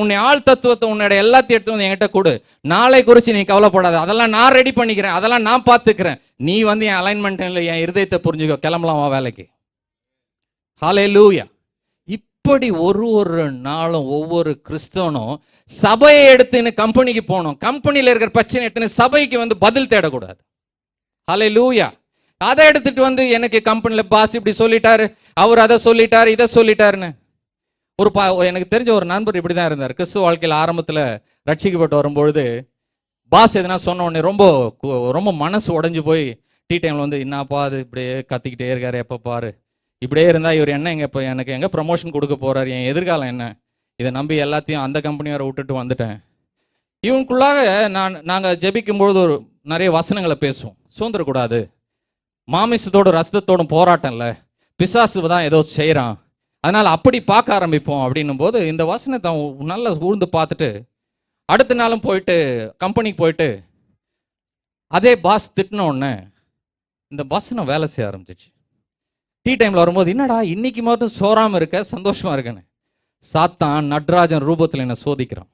உன்னை ஆள் தத்துவத்தை உன்னுடைய எல்லாத்தையும் எடுத்து வந்து என்கிட்ட கொடு. நாளை குறித்து நீ கவலைப்படாத, அதெல்லாம் நான் ரெடி பண்ணிக்கிறேன், அதெல்லாம் நான் பார்த்துக்கிறேன். நீ வந்து என் அலைன்மெண்ட் இல்லை, என் இருதயத்தை புரிஞ்சுக்கோ, கிளம்பலாமா வேலைக்கு. ஹல்லேலூயா. இப்படி ஒரு நாளும் ஒவ்வொரு கிறிஸ்தவனும் சபையை எடுத்துன்னு கம்பெனிக்கு போகணும். கம்பெனியில் இருக்கிற பிரச்சனை எடுத்துன்னு சபைக்கு வந்து பதில் தேடக்கூடாது. ஹல்லேலூயா. அதை எடுத்துட்டு வந்து எனக்கு கம்பெனியில் பாஸ் இப்படி சொல்லிட்டாரு, அவர் அதை சொல்லிட்டாரு, இதை சொல்லிட்டாருன்னு. எனக்கு தெரிஞ்ச ஒரு நண்பர் இப்படிதான் இருந்தார். கிறிஸ்துவ வாழ்க்கையில் ஆரம்பத்தில் ரட்சிக்கப்பட்டு வரும்பொழுது பாஸ் எதுனா சொன்ன உடனே ரொம்ப மனசு உடைஞ்சு போய் டீ டைம்ல வந்து என்னப்பா அது இப்படியே கத்திக்கிட்டே இருக்காரு, எப்போ பாரு இப்படியே இருந்தா இவர் என்ன இப்போ எனக்கு எங்க ப்ரமோஷன் கொடுக்க போறாரு, என் எதிர்காலம் என்ன, இதை நம்பி எல்லாத்தையும் அந்த கம்பெனியாரை விட்டுட்டு வந்துட்டேன். இவனுக்குள்ளாக நாங்கள் ஜெபிக்கும்பொழுது நிறைய வசனங்களை பேசுவோம். சுதந்திரக்கூடாது, மாமிசத்தோடும் ரசத்தோடும் போராட்டம் இல்லை, பிசாசு தான் ஏதோ செய்கிறான், அதனால் அப்படி பார்க்க ஆரம்பிப்போம் அப்படின்னும் போது இந்த வசனத்தை நல்லா ஊர்ந்து பார்த்துட்டு அடுத்த நாளும் போயிட்டு கம்பெனிக்கு போயிட்டு அதே பாஸ் திட்டின உடனே இந்த வசனம் வேலை செய்ய ஆரம்பிச்சிச்சு. டீ டைமில் வரும்போது என்னடா இன்னைக்கு மட்டும் சோறாமல் இருக்க, சந்தோஷமா இருக்கேன்னு. சாத்தான் நட்ராஜன் ரூபத்தில் என்ன சோதிக்கிறான்.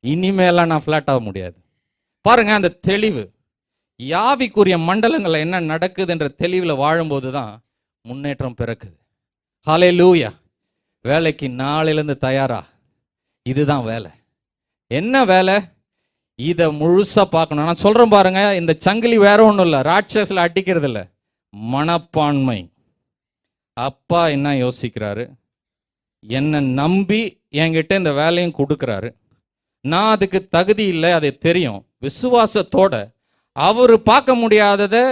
இனிமேலாம் நான் ஃபிளாட் ஆக முடியாது. பாருங்க, அந்த தெளிவு, யாவிக்குரிய மண்டலங்கள்ல என்ன நடக்குதுன்ற தெளிவில் வாழும்போது தான் முன்னேற்றம் பிறக்குது. ஹல்லேலூயா. வேலைக்கு நாளையிலேருந்து தயாரா, இதுதான் வேலை. என்ன வேலை? இதை முழுசா பார்க்கணும். நான் சொல்றேன் பாருங்க, இந்த சங்கிலி வேற ஒன்றும் இல்லை, ராட்சஸ்ல அடிக்கிறது இல்லை, மனப்பான்மை. அப்பா என்ன யோசிக்கிறாரு, என்னை நம்பி என்கிட்ட இந்த வேலையும் கொடுக்குறாரு, நான் அதுக்கு தகுதி இல்லை, அதை தெரியும். விசுவாசத்தோட அவர் பார்க்க முடியாததை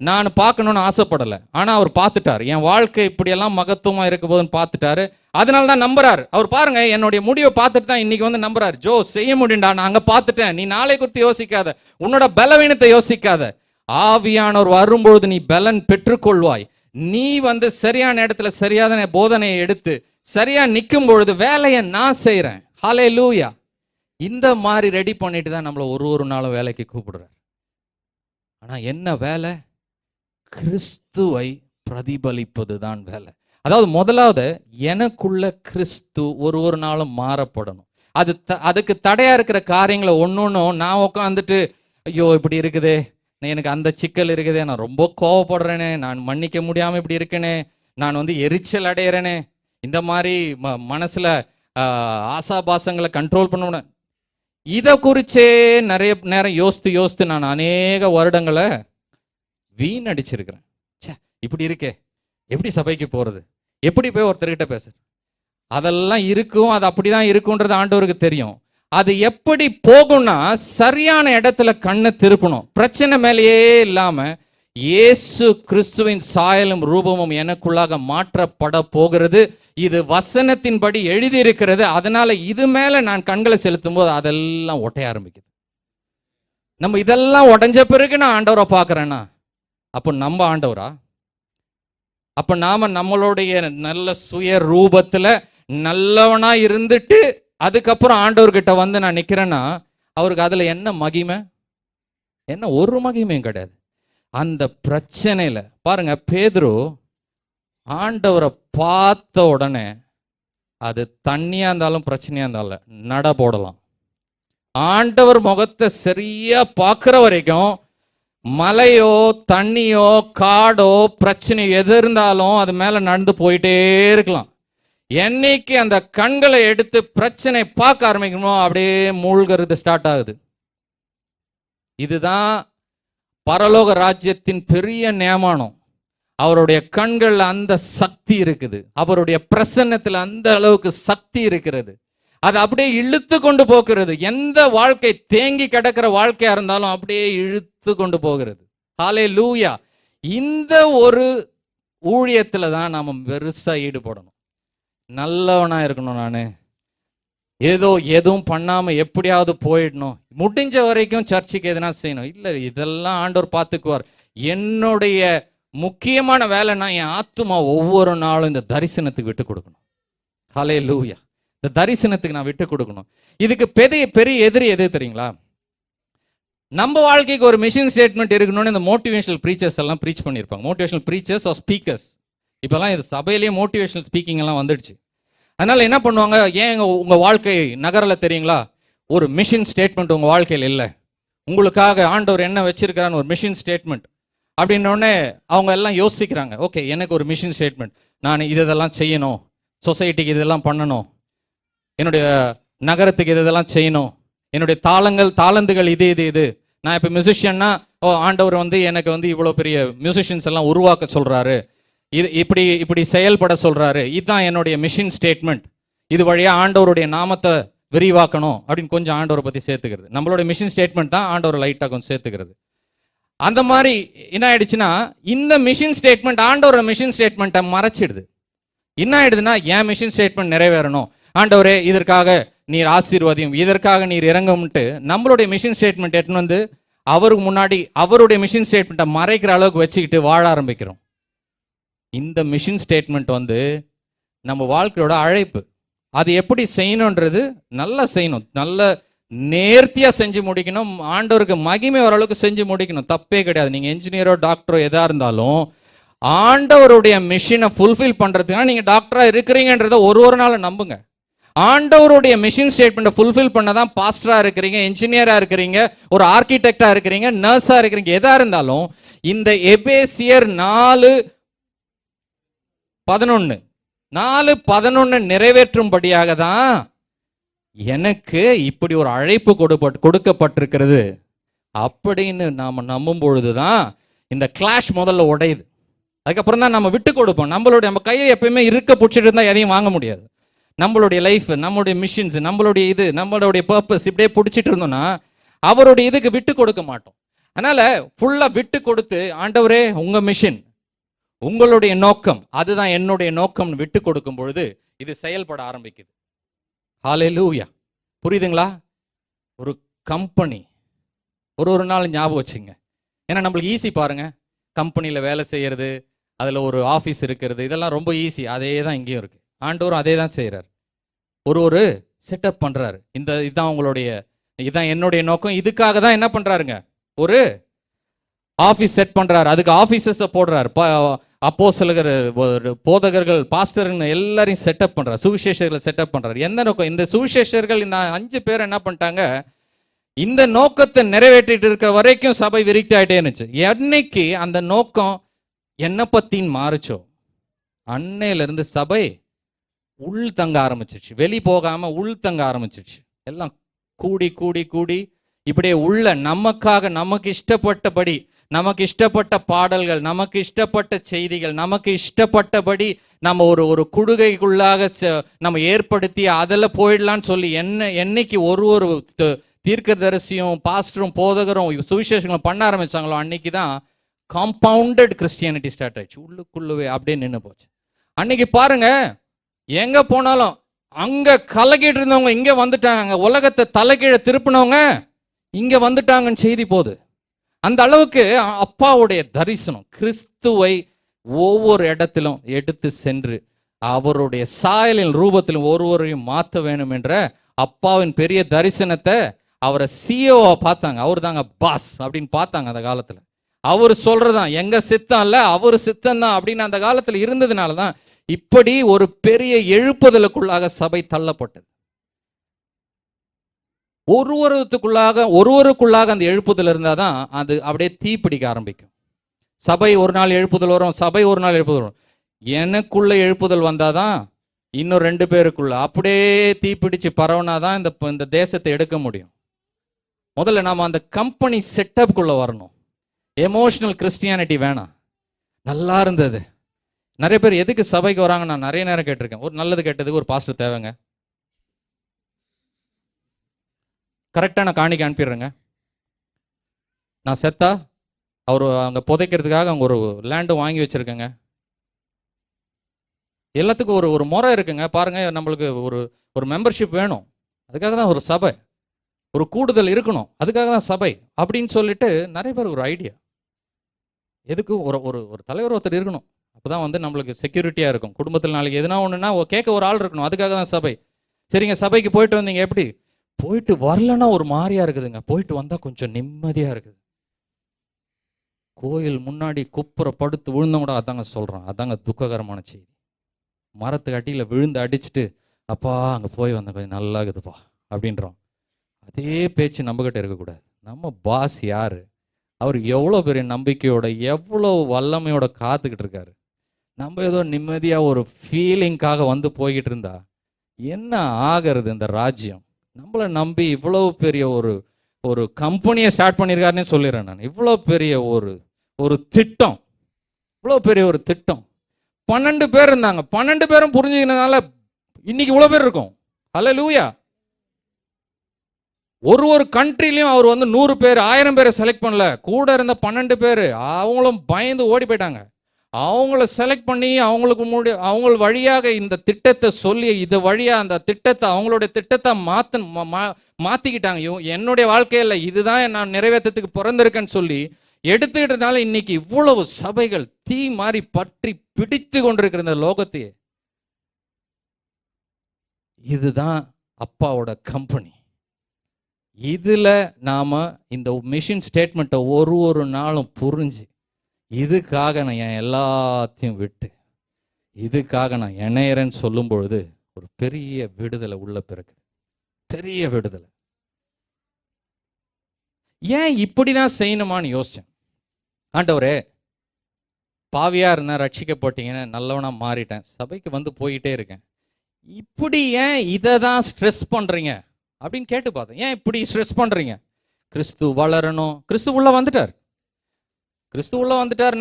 நான் பார்க்கணும்னு ஆசைப்படலை, ஆனால் அவர் பார்த்துட்டார். என் வாழ்க்கை இப்படியெல்லாம் மகத்துவமாக இருக்க போதுன்னு பார்த்துட்டாரு. அதனால தான் நம்புறாரு. அவர் பாருங்க, என்னுடைய முடிவை பார்த்துட்டு தான் இன்னைக்கு வந்து நம்புறாரு. ஜோ செய்ய முடியும்டா, நான் அங்கே பார்த்துட்டேன், நீ நாளை குறித்து யோசிக்காத, உன்னோட பலவீனத்தை யோசிக்காத, ஆவியானவர் வரும்பொழுது நீ பலன் பெற்றுக்கொள்வாய். நீ வந்து சரியான இடத்துல சரியான போதனையை எடுத்து சரியா நிற்கும் பொழுது வேலையை நான் செய்கிறேன். ஹல்லேலூயா. இந்த மாதிரி ரெடி பண்ணிட்டு தான் நம்மளை ஒரு நாளும் வேலைக்கு கூப்பிடுறார். ஆனால் என்ன வேலை? கிறிஸ்துவை பிரதிபலிப்பது தான் வேலை. அதாவது முதலாவது எனக்குள்ள கிறிஸ்து ஒரு நாளும் மாறப்படணும். அதுக்கு தடையா இருக்கிற காரியங்களை ஒன்னொன்னும் நான் உட்காந்துட்டு ஐயோ இப்படி இருக்குதே, எனக்கு அந்த சிக்கல் இருக்குதே, நான் ரொம்ப கோவப்படுறேனே, நான் மன்னிக்க முடியாம இப்படி இருக்கேனே, நான் வந்து எரிச்சல் அடையிறேனே, இந்த மாதிரி மனசுல ஆசாபாசங்களை கண்ட்ரோல் பண்ணணும், இதை குறிச்சே நிறைய நேரம் யோசித்து நான் அநேக வருடங்களை வீணடிச்சிருக்கிறேன். சே இப்படி இருக்கே, எப்படி சபைக்கு போறது, எப்படி போய் ஒருத்தர்கிட்ட பேச, அதெல்லாம் இருக்கும், அது அப்படிதான் இருக்கும்ன்றது ஆண்டவருக்கு தெரியும். அது எப்படி போகும்னா சரியான இடத்துல கண்ணை திருப்பணும். பிரச்சனை மேலேயே இல்லாம இயேசு கிறிஸ்துவின் சாயலும் ரூபமும் எனக்குள்ளாக மாற்றப்பட போகிறது. இது வசனத்தின்படி எழுதியிருக்கிறது. அதனால இது மேல நான் கண்களை செலுத்தும் போது அதெல்லாம் ஒட்டைய ஆரம்பிக்குது. நம்ம இதெல்லாம் உடைஞ்ச பிறகு நான் ஆண்டவரை பார்க்கறேன்னா அப்போ நம்ம ஆண்டவரா? அப்ப நாம நம்மளுடைய நல்ல சுய ரூபத்துல நல்லவனா இருந்துட்டு அதுக்கப்புறம் ஆண்டவர்கிட்ட வந்து நான் நிக்கிறேன்னா அவருக்கு அதுல என்ன மகிமை? என்ன ஒரு மகிமையும் கிடையாது. அந்த பிரச்சனையில பாருங்க, பேதுரு ஆண்டவரை பார்த்த உடனே அது தண்ணியா இருந்தாலும் பிரச்சனையா இருந்தாலும் நட போடலாம். ஆண்டவர் முகத்தை சரியா பார்க்கிற வரைக்கும் மலையோ தண்ணியோ காடோ பிரச்சனை எது இருந்தாலும் அது மேல நடந்து போயிட்டே இருக்கலாம். என்னைக்கு அந்த கண்களை எடுத்து பிரச்சனை பார்க்க ஆரம்பிக்கணுமோ அப்படியே மூழ்கிறது ஸ்டார்ட் ஆகுது. இதுதான் பரலோக ராஜ்யத்தின் பெரிய நியமானம். அவருடைய கண்கள்ல அந்த சக்தி இருக்குது, அவருடைய பிரசன்னத்துல அந்த அளவுக்கு சக்தி இருக்கிறது. அது அப்படியே இழுத்து கொண்டு போகிறது. எந்த வாழ்க்கை தேங்கி கிடக்கிற வாழ்க்கையா இருந்தாலும் அப்படியே இழுத்து கொண்டு போகிறது. ஹல்லேலூயா. இந்த ஒரு ஊழியத்துல தான் நாம பெருசா ஈடுபடணும். நல்லவனா இருக்கணும். நானு ஏதோ எதுவும் பண்ணாம எப்படியாவது போயிடணும், முடிஞ்ச வரைக்கும் சர்ச்சுக்கு எதுனா செய்யணும். இல்ல, இதெல்லாம் ஆண்டவர் பார்த்துக்குவார். என்னுடைய முக்கியமான வேலைன்னா என் ஆத்துமா ஒவ்வொரு நாளும் இந்த தரிசனத்துக்கு விட்டு கொடுக்கணும். ஹல்லேலூயா. இந்த தரிசனத்துக்கு நான் விட்டு கொடுக்கணும். இதுக்கு பெரிய எதிரி எது தெரியுங்களா? நம்ம வாழ்க்கைக்கு ஒரு மிஷன் ஸ்டேட்மெண்ட் இருக்கணும்னு இந்த மோட்டிவேஷனல் ப்ரீச்சர்ஸ் எல்லாம் ப்ரீச் பண்ணியிருப்பாங்க. Motivational preachers or speakers. இப்போல்லாம் இது சபையிலேயே மோட்டிவேஷனல் ஸ்பீக்கிங் எல்லாம் வந்துடுச்சு. அதனால என்ன பண்ணுவாங்க, ஏன் உங்க வாழ்க்கை நகரல தெரியுங்களா? ஒரு மிஷன் ஸ்டேட்மெண்ட் உங்க வாழ்க்கையில் இல்லை. உங்களுக்காக ஆண்டவர் என்ன வச்சிருக்கிறான்னு ஒரு மிஷன் ஸ்டேட்மெண்ட் அப்படின்னோடனே அவங்க எல்லாம் யோசிக்கிறாங்க, ஓகே எனக்கு ஒரு மிஷன் ஸ்டேட்மெண்ட், நான் இதெல்லாம் செய்யணும், சொசைட்டிக்கு இதெல்லாம் பண்ணணும், என்னுடைய நகரத்துக்கு இதெல்லாம் செய்யணும், என்னுடைய தாளந்துகள் இது. நான் இப்போ மியூசிஷியன்னா ஆண்டவர் எனக்கு இவ்வளோ பெரிய மியூசிஷியன்ஸ் எல்லாம் உருவாக்க சொல்றாரு, இது இப்படி செயல்பட சொல்றாரு, இதுதான் என்னுடைய மிஷன் ஸ்டேட்மெண்ட். இது வழியா ஆண்டவருடைய நாமத்தை விரிவாக்கணும் அப்படின்னு கொஞ்சம் ஆண்டவரை பத்தி சேர்த்துக்கிறது. நம்மளுடைய மிஷன் ஸ்டேட்மெண்ட் தான் ஆண்டவர் லைட்டாக கொஞ்சம் சேர்த்துக்கிறது. அந்த மாதிரி என்ன ஆயிடுச்சுன்னா, இந்த மிஷன் ஸ்டேட்மெண்ட் ஆண்டவரோட மிஷன் ஸ்டேட்மெண்ட்டை மறைச்சிடுது. என்ன ஆயிடுதுன்னா, என் மிஷன் ஸ்டேட்மெண்ட் நிறைவேறணும், ஆண்டவரே இதற்காக நீர் ஆசீர்வாதியும், இதற்காக நீர் இறங்கும்ட்டு நம்மளுடைய மிஷன் ஸ்டேட்மெண்ட் எடுத்துன்னு அவருக்கு முன்னாடி அவருடைய மிஷன் ஸ்டேட்மெண்ட்டை மறைக்கிற அளவுக்கு வச்சுக்கிட்டு வாழ ஆரம்பிக்கிறோம். இந்த மிஷன் ஸ்டேட்மெண்ட் நம்ம வாழ்க்கையோட அழைப்பு. அது எப்படி செய்யணுன்றது நல்லா செய்யணும், நல்ல நேர்த்தியா செஞ்சு முடிக்கணும், ஆண்டவருக்கு மகிமை வர அளவுக்கு செஞ்சு முடிக்கணும். தப்பே கிடையாது. நீங்க என்ஜினியரோ டாக்டரோ எதா இருந்தாலும் ஆண்டவருடைய மிஷனை ஃபுல்ஃபில் பண்றதுக்காக நீங்க டாக்டரா இருக்கிறீங்கன்றத ஒரு நாள் நம்புங்க. ஆண்டவருடைய மிஷன் ஸ்டேட்மெண்ட்டை ஃபுல்ஃபில் பண்ணதான் பாஸ்டரா இருக்கிறீங்க, என்ஜினியரா இருக்கிறீங்க, ஒரு ஆர்கிடெக்டா இருக்கிறீங்க, நர்ஸா இருக்கிறீங்க, எதா இருந்தாலும் இந்த எபேசியர் 4:11 நிறைவேற்றும்படியாக தான் எனக்கு இப்படி ஒரு அழைப்பு கொடுக்கப்பட்டிருக்கிறது அப்படின்னு நாம நம்பும் பொழுதுதான் இந்த கிளாஷ் முதல்ல உடையுது. அதுக்கப்புறம் தான் நம்ம விட்டு கொடுப்போம். நம்ம கையை எப்பயுமே இருக்க பிடிச்சிட்டு இருந்தா எதையும் வாங்க முடியாது. நம்மளுடைய லைஃப், நம்மளுடைய மிஷன்ஸ், நம்மளுடைய பர்பஸ் இப்படியே பிடிச்சிட்டு இருந்தோம்னா அவருடைய இதுக்கு விட்டு கொடுக்க மாட்டோம். அதனால ஃபுல்லா விட்டு கொடுத்து, ஆண்டவரே உங்க மிஷன், உங்களுடைய நோக்கம் அதுதான் என்னுடைய நோக்கம் விட்டு கொடுக்கும் பொழுது இது செயல்பட ஆரம்பிக்குது. ஹல்லேலூயா. புரியுதுங்களா? ஒரு கம்பெனி ஒரு நாள் ஞாபகம் வச்சுங்க. ஏன்னா நம்மளுக்கு ஈஸி பாருங்க, கம்பெனியில் வேலை செய்யறது, அதில் ஒரு ஆஃபீஸ் இருக்கிறது, இதெல்லாம் ரொம்ப ஈஸி. அதே தான் இங்கேயும் இருக்கு. ஆண்டவரும் அதே தான் செய்கிறார். ஒரு செட்டப் பண்றாரு. இதுதான் என்னுடைய நோக்கம். இதுக்காக தான் என்ன பண்றாருங்க, ஒரு ஆஃபீஸ் செட் பண்றாரு. அதுக்கு ஆஃபீஸஸ் போடுறாரு. அப்போஸ்தலர்கள், போதகர்கள், பாஸ்டர்னு எல்லாரையும் செட்டப் பண்றாரு. சுவிசேஷர்களை செட்டப் பண்றாரு. எந்த நோக்கம்? இந்த சுவிசேஷர்கள் இந்த 5 பேர் என்ன பண்ணிட்டாங்க, இந்த நோக்கத்தை நிறைவேற்றிட்டு இருக்கிற வரைக்கும் சபை விருத்தி ஆயிட்டே இருந்துச்சு. என்னைக்கு அந்த நோக்கம் என்ன பத்தின்னு மாறுச்சோ அன்னையில இருந்து சபை உள் தங்க ஆரம்பிச்சிருச்சு. வெளி போகாம உள் தங்க ஆரம்பிச்சிருச்சு. எல்லாம் கூடி கூடி கூடி இப்படியே உள்ள நமக்காக, நமக்கு இஷ்டப்பட்டபடி, நமக்கு இஷ்டப்பட்ட பாடல்கள், நமக்கு இஷ்டப்பட்ட செய்திகள், நமக்கு இஷ்டப்பட்டபடி நம்ம ஒரு குடுகைக்குள்ளாக நம்ம ஏற்படுத்தி அதில் போயிடலான்னு சொல்லி என்னைக்கு ஒரு தீர்க்கதரிசியும் பாஸ்டரும் போதகரும் சுவிசேஷங்களும் பண்ண ஆரம்பிச்சாங்களோ அன்னைக்கு தான் காம்பவுண்டட் கிறிஸ்டியானிட்டி ஸ்டார்ட் ஆயிடுச்சு. உள்ளுக்குள்ளவே அப்படியே நின்று போச்சு. அன்னைக்கு பாருங்க, எங்க போனாலும் அங்க கலக்கிட்டு இருந்தவங்க இங்க வந்துட்டாங்க, உலகத்தை தலைகீழ திருப்பினவங்க இங்க வந்துட்டாங்கன்னு செய்தி போகுது. அந்த அளவுக்கு அப்பாவுடைய தரிசனம் கிறிஸ்துவை ஒவ்வொரு இடத்திலும் எடுத்து சென்று அவருடைய சாயலின் ரூபத்திலும் ஒருவரையும் மாற்ற வேணும் என்ற அப்பாவின் பெரிய தரிசனத்தை அவரை சிஓவா பார்த்தாங்க. அவர் தாங்க பாஸ் அப்படின்னு பார்த்தாங்க. அந்த காலத்துல அவர் சொல்றதான் எங்க சித்தம் இல்ல, அவர் சித்தம் தான் அப்படின்னு அந்த காலத்துல இருந்ததுனாலதான் இப்படி ஒரு பெரிய எழுப்புதலுக்குள்ளாக சபை தள்ளப்பட்டது. ஒருவருக்குள்ளாக அந்த எழுப்புதல் இருந்தாதான் அது அப்படியே தீப்பிடிக்க ஆரம்பிக்கும். சபை ஒரு நாள் எழுப்புதல் வரும், சபை ஒரு நாள் எழுப்புதல் வரும். எனக்குள்ள எழுப்புதல் வந்தாதான் இன்னும் 2 பேருக்குள்ள அப்படியே தீப்பிடிச்சு பரவனாதான் இந்த தேசத்தை எடுக்க முடியும். முதல்ல நாம அந்த கம்பெனி செட்டப்குள்ள வரணும். எமோஷனல் கிறிஸ்டியானிட்டி வேணாம். நல்லா இருந்தது. நிறைய பேர் எதுக்கு சபைக்கு வராங்க நான் நிறைய நேரம் கேட்டிருக்கேன். ஒரு நல்லது கேட்டதுக்கு ஒரு பாஸ்டர் தேவைங்க, கரெக்டாக நான் காணிக்க அனுப்பிடுறேங்க. நான் செத்தா அவர் அங்கே புதைக்கிறதுக்காக அவங்க ஒரு லேண்டு வாங்கி வச்சிருக்கேங்க. எல்லாத்துக்கும் ஒரு முறை இருக்குங்க. பாருங்க, நம்மளுக்கு ஒரு மெம்பர்ஷிப் வேணும். அதுக்காக தான் ஒரு சபை, ஒரு கூடுதல் இருக்கணும். அதுக்காக தான் சபை அப்படின்னு சொல்லிட்டு நிறைய பேர் ஒரு ஐடியா. எதுக்கு ஒரு ஒரு ஒரு தலைவர் ஒருத்தர் இருக்கணும். அப்பதான் வந்து நம்மளுக்கு செக்யூரிட்டியா இருக்கும். குடும்பத்தில் நாளைக்கு எதுனா ஒண்ணுன்னா கேட்க ஒரு ஆள் இருக்கணும். அதுக்காக தான் சபை. சரிங்க, சபைக்கு போயிட்டு வந்தீங்க, எப்படி? போயிட்டு வரலன்னா ஒரு மாதிரியா இருக்குதுங்க, போயிட்டு வந்தா கொஞ்சம் நிம்மதியா இருக்குது. கோயில் முன்னாடி குப்புற படுத்து விழுந்தவங்க கூட அதாங்க சொல்றான். அதாங்க துக்ககரமான செய்தி. மரத்துக்கு அடியில் விழுந்து அடிச்சுட்டு, அப்பா அங்கே போய் வந்த கொஞ்சம் நல்லா இருக்குதுப்பா அப்படின்றோம். அதே பேச்சு நம்மகிட்ட இருக்கக்கூடாது. நம்ம பாஸ் யாரு? அவர் எவ்வளோ பெரிய நம்பிக்கையோட எவ்வளோ வல்லமையோட காத்துக்கிட்டு இருக்காரு. நம்ம ஏதோ நிம்மதியாக ஒரு ஃபீலிங்காக வந்து போய்கிட்டு இருந்தா என்ன ஆகிறது இந்த ராஜ்யம்? நம்மளை நம்பி இவ்வளோ பெரிய ஒரு ஒரு கம்பெனியை ஸ்டார்ட் பண்ணியிருக்காருன்னே சொல்லிடுறேன் நான். இவ்வளோ பெரிய ஒரு திட்டம், இவ்வளோ பெரிய ஒரு திட்டம். 12 பேர் இருந்தாங்க. 12 பேரும் புரிஞ்சுக்கிறதுனால இன்னைக்கு இவ்வளோ பேர் இருக்கும். ஹல்லேலூயா. ஒரு கண்ட்ரிலையும் அவர் வந்து 100 பேர் 1000 பேரை செலக்ட் பண்ணல. கூட இருந்த 12 பேர் அவங்களும் பயந்து ஓடி போயிட்டாங்க. அவங்கள செலக்ட் பண்ணி அவங்க வழியாக இந்த திட்டத்தை சொல்லி இது வழியா அந்த திட்டத்தை அவங்களுடைய திட்டத்தை மாத்திக்கிட்டாங்க. என்னுடைய வாழ்க்கையில இதுதான் நான் நிறைவேற்றத்துக்கு பிறந்திருக்கேன்னு சொல்லி எடுத்துக்கிட்டதுனால இன்னைக்கு இவ்வளவு சபைகள் தீ மாறி பற்றி பிடித்து கொண்டிருக்கிற இந்த லோகத்தையே. இதுதான் அப்பாவோட கம்பெனி. இதுல நாம இந்த மிஷன் ஸ்டேட்மெண்ட்டை ஒரு நாளும் புரிஞ்சு, இதுக்காக நான் என் எல்லாத்தையும் விட்டு இதுக்காக நான் இணையறேன்னு சொல்லும் பொழுது ஒரு பெரிய விடுதலை உள்ள பிறகு, பெரிய விடுதலை. ஏன் இப்படிதான் செய்யணுமான்னு யோசிச்சேன். ஆண்டவரே, பாவியா இருந்தா ரட்சிக்கப்பட்டீங்கன்னா நல்லவனா மாறிட்டேன், சபைக்கு வந்து போயிட்டே இருக்கேன், இப்படி ஏன் இதை தான் ஸ்ட்ரெஸ் பண்றீங்க அப்படின்னு கேட்டு பார்த்தேன். ஏன் இப்படி ஸ்ட்ரெஸ் பண்றீங்க? கிறிஸ்து வளரணும். கிறிஸ்து உள்ள வந்துட்டார்.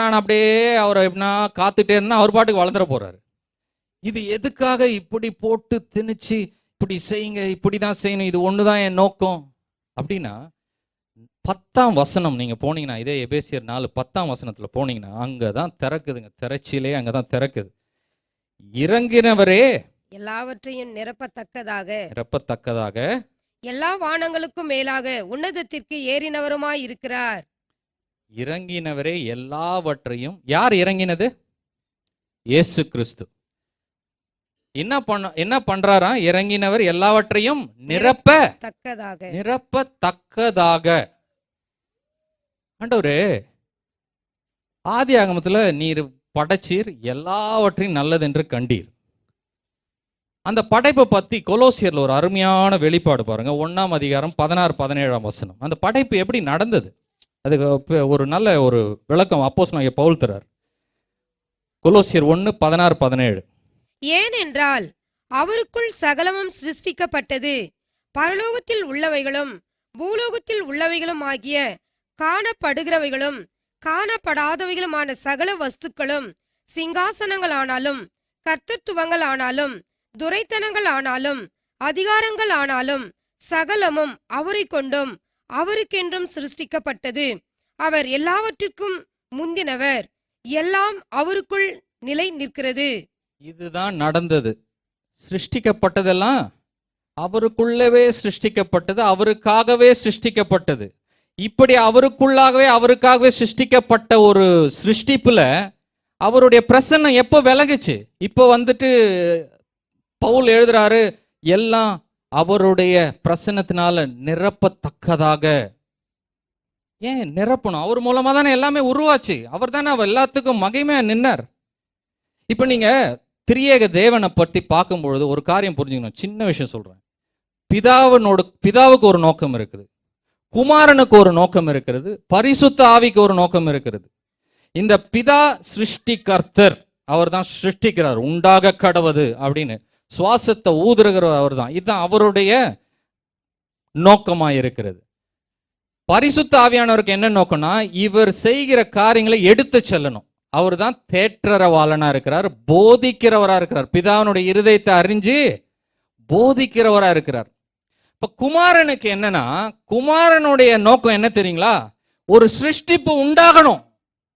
நான் அப்படியே அவரை எப்படின்னா காத்துட்டே இருந்தா அவர் பாட்டுக்கு வளர்ந்துட போறாரு. இது எதுக்காக இப்படி போட்டு திணிச்சு இப்படி செய்யுங்க, இப்படிதான் செய்யணும், இது ஒண்ணுதான் என் நோக்கம் அப்படின்னா, 10ஆம் வசனம் நீங்க போனீங்கன்னா, இதே எபேசியர் 4:10ஆம் வசனத்துல போனீங்கன்னா அங்கதான் திறக்குதுங்க. திரைச்சிலே அங்கதான் திறக்குது. இறங்கினவரே எல்லாவற்றையும் நிரப்பத்தக்கதாக எல்லா வானங்களுக்கும் மேலாக உன்னதத்திற்கு ஏறினவருமாய் இருக்கிறார். இறங்கினவரே எல்லாவற்றையும். யார் இறங்கினது? இயேசு கிறிஸ்து. என்ன பண்றாரா? இறங்கினவர் எல்லாவற்றையும் நிரப்பத்தக்கதாக. ஆண்டவரே, ஆதியாகமத்துல நீர் படைச்சீர், எல்லாவற்றையும் நல்லது என்று கண்டீர். அந்த படைப்பை பத்தி கொலோசியர்ல ஒரு அருமையான வெளிப்பாடு பாருங்க. 1ஆம் அதிகாரம் 16-17ஆம் வசனம். அந்த படைப்பு எப்படி நடந்தது அதுக்கு ஒரு நல்ல ஒரு விளக்கம் அப்போஸ்தலனாகிய பவுல் தரார். கொலோசியர் 1:16-17. ஏனென்றால் அவருக்குள் சகலமும் சிருஷ்டிக்கப்பட்டது, பரலோகத்தில் உள்ளவைகளும் பூலோகத்தில் உள்ளவைகளும் ஆகிய காணப்படுகிறவைகளும் காணப்படாதவைகளுமான சகல வஸ்துக்களும், சிங்காசனங்கள் ஆனாலும் கர்த்தத்துவங்கள் ஆனாலும் துரைத்தனங்கள் ஆனாலும் அதிகாரங்கள் ஆனாலும் சகலமும் அவரை கொண்டும் அவருக்கென்றும் சிருஷ்டிக்கப்பட்டது. அவர் எல்லாவற்றிற்கும் முந்தினவர், எல்லாம் அவருக்குள் நிலை நிற்கிறது. இதுதான் நடந்தது. சிருஷ்டிக்கப்பட்டதெல்லாம் அவருக்குள்ளவே சிருஷ்டிக்கப்பட்டது, அவருக்காகவே சிருஷ்டிக்கப்பட்டது. இப்படி அவருக்காகவே சிருஷ்டிக்கப்பட்ட ஒரு சிருஷ்டிப்புல அவருடைய பிரசன்னம் எப்போ விலகுச்சு? இப்போ வந்துட்டு பவுல் எழுதுறாரு, எல்லாம் அவருடைய பிரசன்னத்தினால நிரப்பத்தக்கதாக. ஏன் நிரப்பணும்? அவர் மூலமா தானே எல்லாமே உருவாச்சு. அவர் தானே எல்லாத்துக்கும் மகிமையா நின்னார். இப்ப நீங்க திரியேக தேவனை பற்றி பார்க்கும்பொழுது ஒரு காரியம் புரிஞ்சுக்கணும். சின்ன விஷயம் சொல்றேன். பிதாவுக்கு ஒரு நோக்கம் இருக்குது, குமாரனுக்கு ஒரு நோக்கம் இருக்கிறது, பரிசுத்த ஆவிக்கு ஒரு நோக்கம் இருக்கிறது. இந்த பிதா சிருஷ்டிகர்த்தர், அவர் தான் சிருஷ்டிக்கிறார். உண்டாக கடவது அப்படின்னு சுவாசத்தை ஊதுறவர் அவர் தான். இதுதான் அவருடைய நோக்கமா இருக்கிறது. பரிசுத்த ஆவியானவருக்கு என்ன நோக்கம்னா, இவர் செய்கிற காரியங்களை எடுத்து செல்லணும். அவர் தான் தேற்றரவாளனா இருக்கிறார், போதிக்கிறவரா இருக்கிறார். பிதாவினுடைய இருதயத்தை அறிஞ்சு போதிக்கிறவரா இருக்கிறார். இப்ப குமாரனுக்கு என்னன்னா, குமாரனுடைய நோக்கம் என்ன தெரியுங்களா? ஒரு சிருஷ்டிப்பு உண்டாகணும்.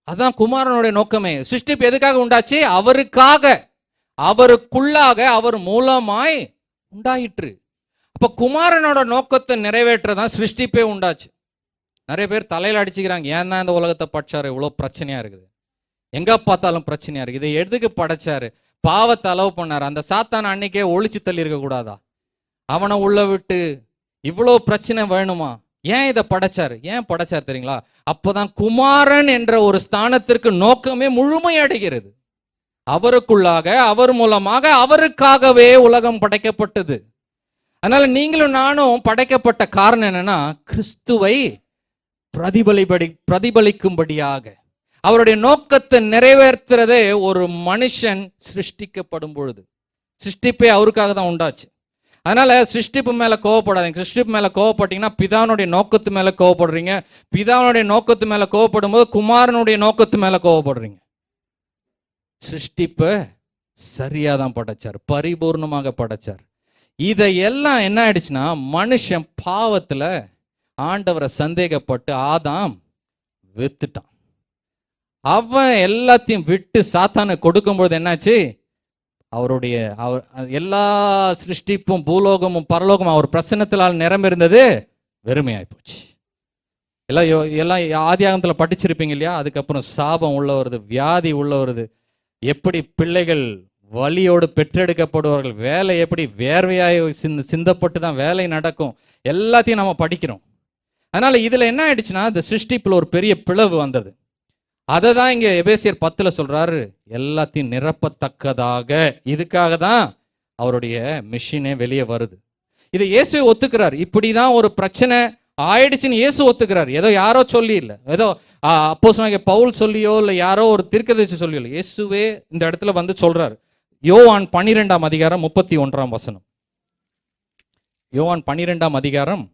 அதான் குமாரனுடைய நோக்கமே. சிருஷ்டிப்பு எதுக்காக உண்டாச்சு? அவருக்காக, அவருக்குள்ளாக, அவர் மூலமாய் உண்டாயிற்று. அப்ப குமாரனோட நோக்கத்தை நிறைவேற்றதான் சிருஷ்டிப்பே உண்டாச்சு. நிறைய பேர் தலையில அடிச்சுக்கிறாங்க, ஏன் தான் இந்த உலகத்தை படைச்சாரு, இவ்வளவு பிரச்சனையா இருக்குது, எங்க பார்த்தாலும் பிரச்சனையா இருக்கு, இதை எதுக்கு படைச்சாரு, பாவத்தை அலோவ் பண்ணாரு, அந்த சாத்தான அன்னைக்கே ஒழிச்சு தள்ளி இருக்க கூடாதா, அவனை உள்ள விட்டு இவ்வளவு பிரச்சனை வேணுமா, ஏன் இதை படைச்சாரு, ஏன் படைச்சாரு தெரியுங்களா, அப்பதான் குமாரன் என்ற ஒரு ஸ்தானத்திற்கு நோக்கமே முழுமையடைகிறது. அவருக்குள்ளாக, அவர் மூலமாக, அவருக்காகவே உலகம் படைக்கப்பட்டது. அதனால நீங்களும் நானும் படைக்கப்பட்ட காரணம் என்னன்னா, கிறிஸ்துவை பிரதிபலிக்கும்படியாக, அவருடைய நோக்கத்தை நிறைவேற்றுறதே ஒரு மனுஷன் சிருஷ்டிக்கப்படும் பொழுது. சிருஷ்டிப்பே அவருக்காக தான் உண்டாச்சு. அதனால சிருஷ்டிப்பு மேல கோவப்படாதீங்க. சிருஷ்டிப்பு மேல கோவப்பட்டீங்கன்னா பிதானுடைய நோக்கத்து மேல கோவப்படுறீங்க. பிதானுடைய நோக்கத்து மேல கோவப்படும் போது குமாரனுடைய நோக்கத்து மேல கோவப்படுறீங்க. சிருஷ்டிப்பை சரியா தான் படைச்சார், பரிபூர்ணமாக படைச்சார். இதையெல்லாம் என்ன ஆயிடுச்சுன்னா, மனுஷன் பாவத்துல ஆண்டவரை சந்தேகப்பட்டு ஆதாம் வித்துட்டான். அவன் எல்லாத்தையும் விட்டு சாத்தானை கொடுக்கும்பொழுது என்னாச்சு, அவருடைய எல்லா சிருஷ்டிப்பும் பூலோகமும் பரலோகமும் அவர் பிரசன்னத்தினால் நிரம்பிருந்தது வெறுமையாய் போச்சு. எல்லாம் ஆதியாகமத்தில் படிச்சிருப்பீங்க இல்லையா. அதுக்கப்புறம் சாபம் உள்ள வருது, வியாதி உள்ள வருது, எப்படி பிள்ளைகள் வலியோடு பெற்றெடுக்கப்படுவார்கள், வேலை எப்படி வேர்வையாய் சிந்தப்பட்டு தான் வேலை நடக்கும், எல்லாத்தையும் நம்ம படிக்கிறோம். அதனால இதுல என்ன ஆயிடுச்சுன்னா, இந்த சிருஷ்டிப்புல ஒரு பெரிய பிளவு வந்தது. அதை தான் இங்க எபேசியர் 10 சொல்றாரு, எல்லாத்தையும் நிரப்பத்தக்கதாக. இதுக்காக தான் அவருடைய மிஷினே வெளியே வருது. இதை இயேசுவை ஒத்துக்கிறார். இப்படிதான் ஒரு பிரச்சனை ஆயிடுச்சுன்னு இயேசு ஒத்துக்கிறார். ஏதோ யாரோ சொல்லி இல்லை, ஏதோ அப்போஸ்தலனாகிய பவுல் சொல்லியோ இல்லை யாரோ ஒரு தீர்க்கதரிசி சொல்லியோ இல்லை, இயேசுவே இந்த இடத்துல வந்து சொல்றாரு. யோவான் 12 அதிகாரம் 31 யோவான் 12 அதிகாரம்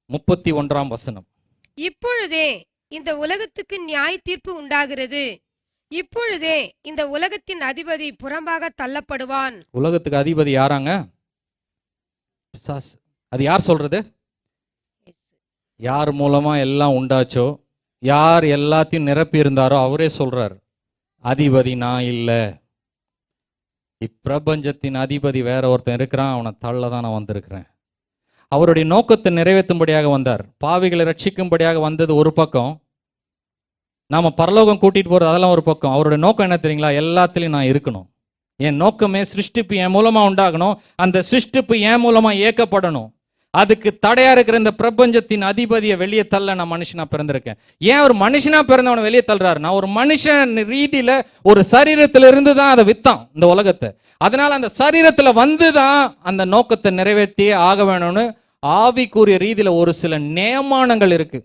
31 இப்பொழுதே இந்த உலகத்துக்கு நியாய தீர்ப்பு உண்டாகிறது. இப்பொழுதே இந்த உலகத்தின் அதிபதி புறம்பாக தள்ளப்படுவான். உலகத்துக்கு அதிபதி யாராங்க? பிசாசு. அது யார் சொல்றது? யார் மூலமா எல்லாம் உண்டாச்சோ, யார் எல்லாத்தையும் நிரப்பி இருந்தாரோ அவரே சொல்றார், அதிபதி நான் இல்லை, இப்பிரபஞ்சத்தின் அதிபதி வேற ஒருத்தன் இருக்கிறான், அவனை தள்ளதான் நான் வந்திருக்கிறேன். அவருடைய நோக்கத்தை நிறைவேற்றும்படியாக வந்தார். பாவிகளை ரட்சிக்கும்படியாக வந்தது ஒரு பக்கம், நாம பரலோகம் கூட்டிட்டு போறது அதெல்லாம் ஒரு பக்கம். அவருடைய நோக்கம் என்ன தெரியுங்களா? எல்லாத்துலயும் நான் இருக்கணும். என் நோக்கமே சிருஷ்டிப்பு என் மூலமா உண்டாகணும், அந்த சிருஷ்டிப்பு என் மூலமா இயக்கப்படணும். அதுக்கு தடையா இருக்கிற இந்த பிரபஞ்சத்தின் அதிபதியை வெளியே தள்ள நான் மனுஷனா பிறந்திருக்கேன். ஏன் ஒரு மனுஷனா பிறந்தவனை வெளியே தள்ளுறாரு? நான் ஒரு மனுஷன் ரீதியில ஒரு சரீரத்துல இருந்து தான் அதை வித்தான் இந்த உலகத்தை. அதனால அந்த சரீரத்துல வந்துதான் அந்த நோக்கத்தை நிறைவேற்றியே ஆக வேணும்னு ஆவிக்குரிய ரீதியில ஒரு சில நியமானங்கள் இருக்கு.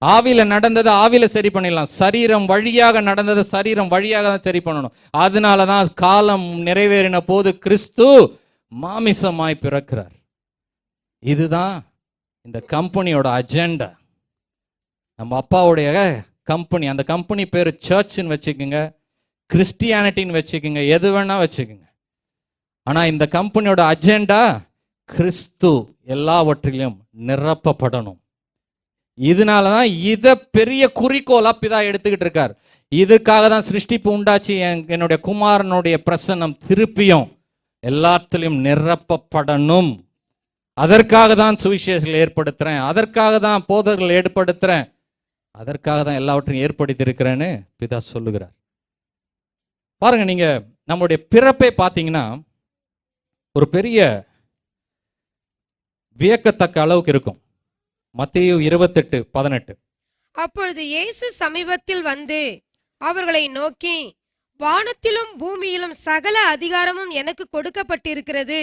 ஆவியில நடந்ததை ஆவியில சரி பண்ணிடலாம், சரீரம் வழியாக நடந்ததை சரீரம் வழியாக தான் சரி பண்ணணும். அதனாலதான் காலம் நிறைவேறின போது கிறிஸ்து மாமிசமாய் பிறக்கிறார். இதுதான் இந்த கம்பெனியோட அஜெண்டா. நம்ம அப்பாவுடைய கம்பெனி, அந்த கம்பெனி பேரு சர்ச்ன்னு வச்சுக்கோங்க, கிறிஸ்டியானிட்டின்னு வச்சுக்கோங்க, எது வேணா வச்சுக்கோங்க. ஆனா இந்த கம்பெனியோட அஜெண்டா கிறிஸ்து எல்லாவற்றிலும் நிரப்பப்படணும். இதனாலதான் இதை பெரிய குறிக்கோளா பிதா எடுத்துக்கிட்டு இருக்கார். இதுக்காக தான் சிருஷ்டிப்பு உண்டாச்சு. என்னுடைய குமாரனுடைய பிரசன்னம் திருப்பியும் எல்லாத்திலையும் நிரப்பப்படணும். அதற்காக தான் சுவிசேஷங்களை ஏற்படுத்துறேன், அதற்காக தான் போதகர்கள் ஏற்படுத்துறேன், அதற்காக தான் எல்லாவற்றையும் ஏற்படுத்தி இருக்கிறேன்னு பிதா சொல்லுகிறார். பாருங்க, நீங்க நம்முடைய பிறப்பை பார்த்தீங்கன்னா ஒரு பெரிய வியக்கத்தக்க அளவுக்கு இருக்கும். மத்தேயு 28:18. அப்பொழுது இயேசு சமீபத்தில் வந்து அவர்களை நோக்கி, வானத்திலும் பூமியிலும் சகல அதிகாரமும் எனக்கு கொடுக்கப்பட்டிருக்கிறது.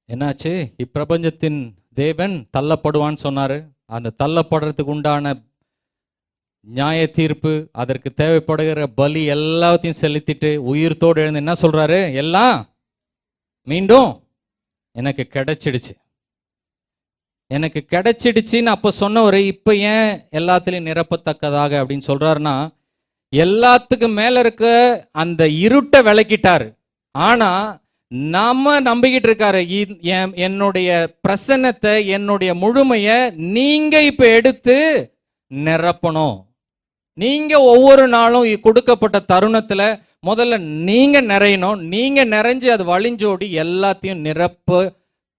என்னாச்சு? இப்பிரபஞ்சத்தின் தேவன் தள்ளப்படுவான்னு சொன்னாரு. அந்த தள்ளப்படுறதுக்கு உண்டான நியாய தீர்ப்பு, அதற்கு தேவைப்படுகிற பலி எல்லாத்தையும் செலுத்திட்டு உயிர்த்தோடு எழுந்து என்ன சொல்றாரு? எல்லாம் மீண்டும் எனக்கு கிடைச்சிடுச்சு, எனக்கு கிடைச்சிடுச்சின்னு அப்ப சொன்னவரு இப்ப ஏன் எல்லாத்திலையும் நிரப்பத்தக்கதாக அப்படின்னு சொல்றாருன்னா, எல்லாத்துக்கும் மேல இருக்க அந்த இருட்டை விளக்கிட்டாரு. ஆனா நாம நம்பிக்கிட்டு இருக்காரு, என்னுடைய பிரசன்னத்தை, என்னுடைய முழுமைய நீங்க இப்ப எடுத்து நிரப்பணும். நீங்க ஒவ்வொரு நாளும் கொடுக்கப்பட்ட தருணத்துல முதல்ல நீங்க நிறையணும். நீங்க நிறைஞ்சு அது வழிஞ்சோடி எல்லாத்தையும் நிரப்ப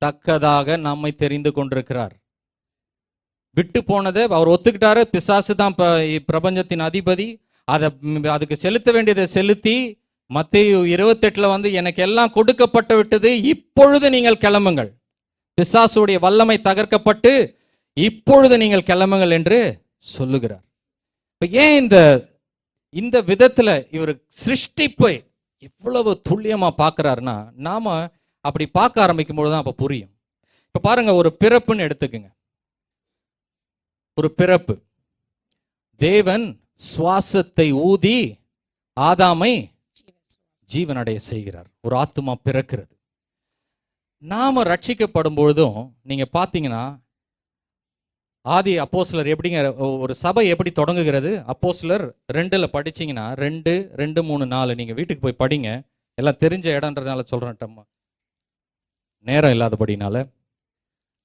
தக்கதாக நம்மை தெரிந்து கொண்டிருக்கிறார். விட்டு போனதை அவர் ஒத்துக்கிட்டாரு. பிசாசு தான் பிரபஞ்சத்தின் அதிபதி. அதுக்கு செலுத்த வேண்டியதை செலுத்தி மத்தேயு 28 வந்து எனக்கு எல்லாம் கொடுக்கப்பட்டு விட்டது, இப்பொழுது நீங்கள் கிளம்புங்கள், பிசாசுடைய வல்லமை தகர்க்கப்பட்டு இப்பொழுது நீங்கள் கிளம்புங்கள் என்று சொல்லுகிறார். இப்ப ஏன் இந்த விதத்துல இவர் சிருஷ்டிப்பை இவ்வளவு துல்லியமா பார்க்கிறாருன்னா, நாம அப்படி பார்க்க ஆரம்பிக்கும் பொழுதுதான் அப்ப புரியும். இப்ப பாருங்க, ஒரு பிறப்புன்னு எடுத்துக்குங்க. ஒரு பிறப்பு, தேவன் சுவாசத்தை ஊதி ஆதாமை ஜீவனடைய செய்கிறார். ஒரு ஆத்துமா பிறக்கிறது. நாம ரட்சிக்கப்படும் பொழுதும் நீங்க பாத்தீங்கன்னா, ஆதி அப்போஸ்தலர் எப்படிங்க, ஒரு சபை எப்படி தொடங்குகிறது? அப்போஸ்தலர் 2ல படிச்சீங்கன்னா 2, 2, 3, 4 நீங்க வீட்டுக்கு போய் படிங்க. எல்லாம் தெரிஞ்ச இடம்ன்றதுனால சொல்றேன்ட்டம்மா, நேரம் இல்லாதபடினால.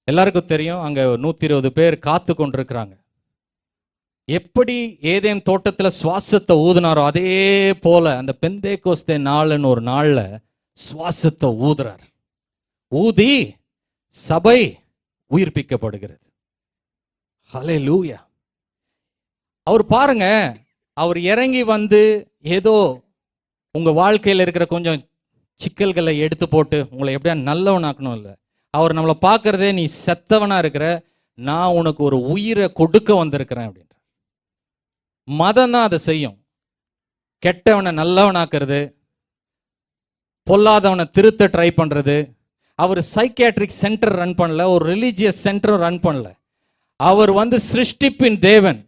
எல்லாருக்கும் தெரியும், அங்க 120 பேர் காத்து கொண்டிருக்கிறாங்க. எப்படி ஏதேன் தோட்டத்துல சுவாசத்தை ஊதுனாரோ அதே போல அந்த பெந்தேகோஸ்தே நாள்னு ஒரு நாள்ல சுவாசத்தை ஊதுறார். ஊதி சபை உயிர்ப்பிக்கப்படுகிறது. ஹல்லேலூயா. அவர் பாருங்க, அவர் இறங்கி வந்து ஏதோ உங்க வாழ்க்கையில் இருக்கிற கொஞ்சம் சிக்கல்களை எடுத்து போட்டு உங்களை எப்படியா நல்லவனாக்கணும் இல்லை. அவர் நம்மளை பார்க்கறதே, நீ செத்தவனா இருக்கிற, நான் உனக்கு ஒரு உயிரை கொடுக்க வந்திருக்கிறேன் அப்படின்ற. மதம் தான் அதை செய்யும். கெட்டவனை நல்லவனாக்குறது, பொல்லாதவனை திருத்த ட்ரை பண்றது. அவர் சைக்கியாட்ரிக் சென்டர் ரன் பண்ணல, ஒரு ரிலீஜியஸ் சென்டர் ரன் பண்ணல. அவர் வந்து சிருஷ்டிப்பின் தேவன்.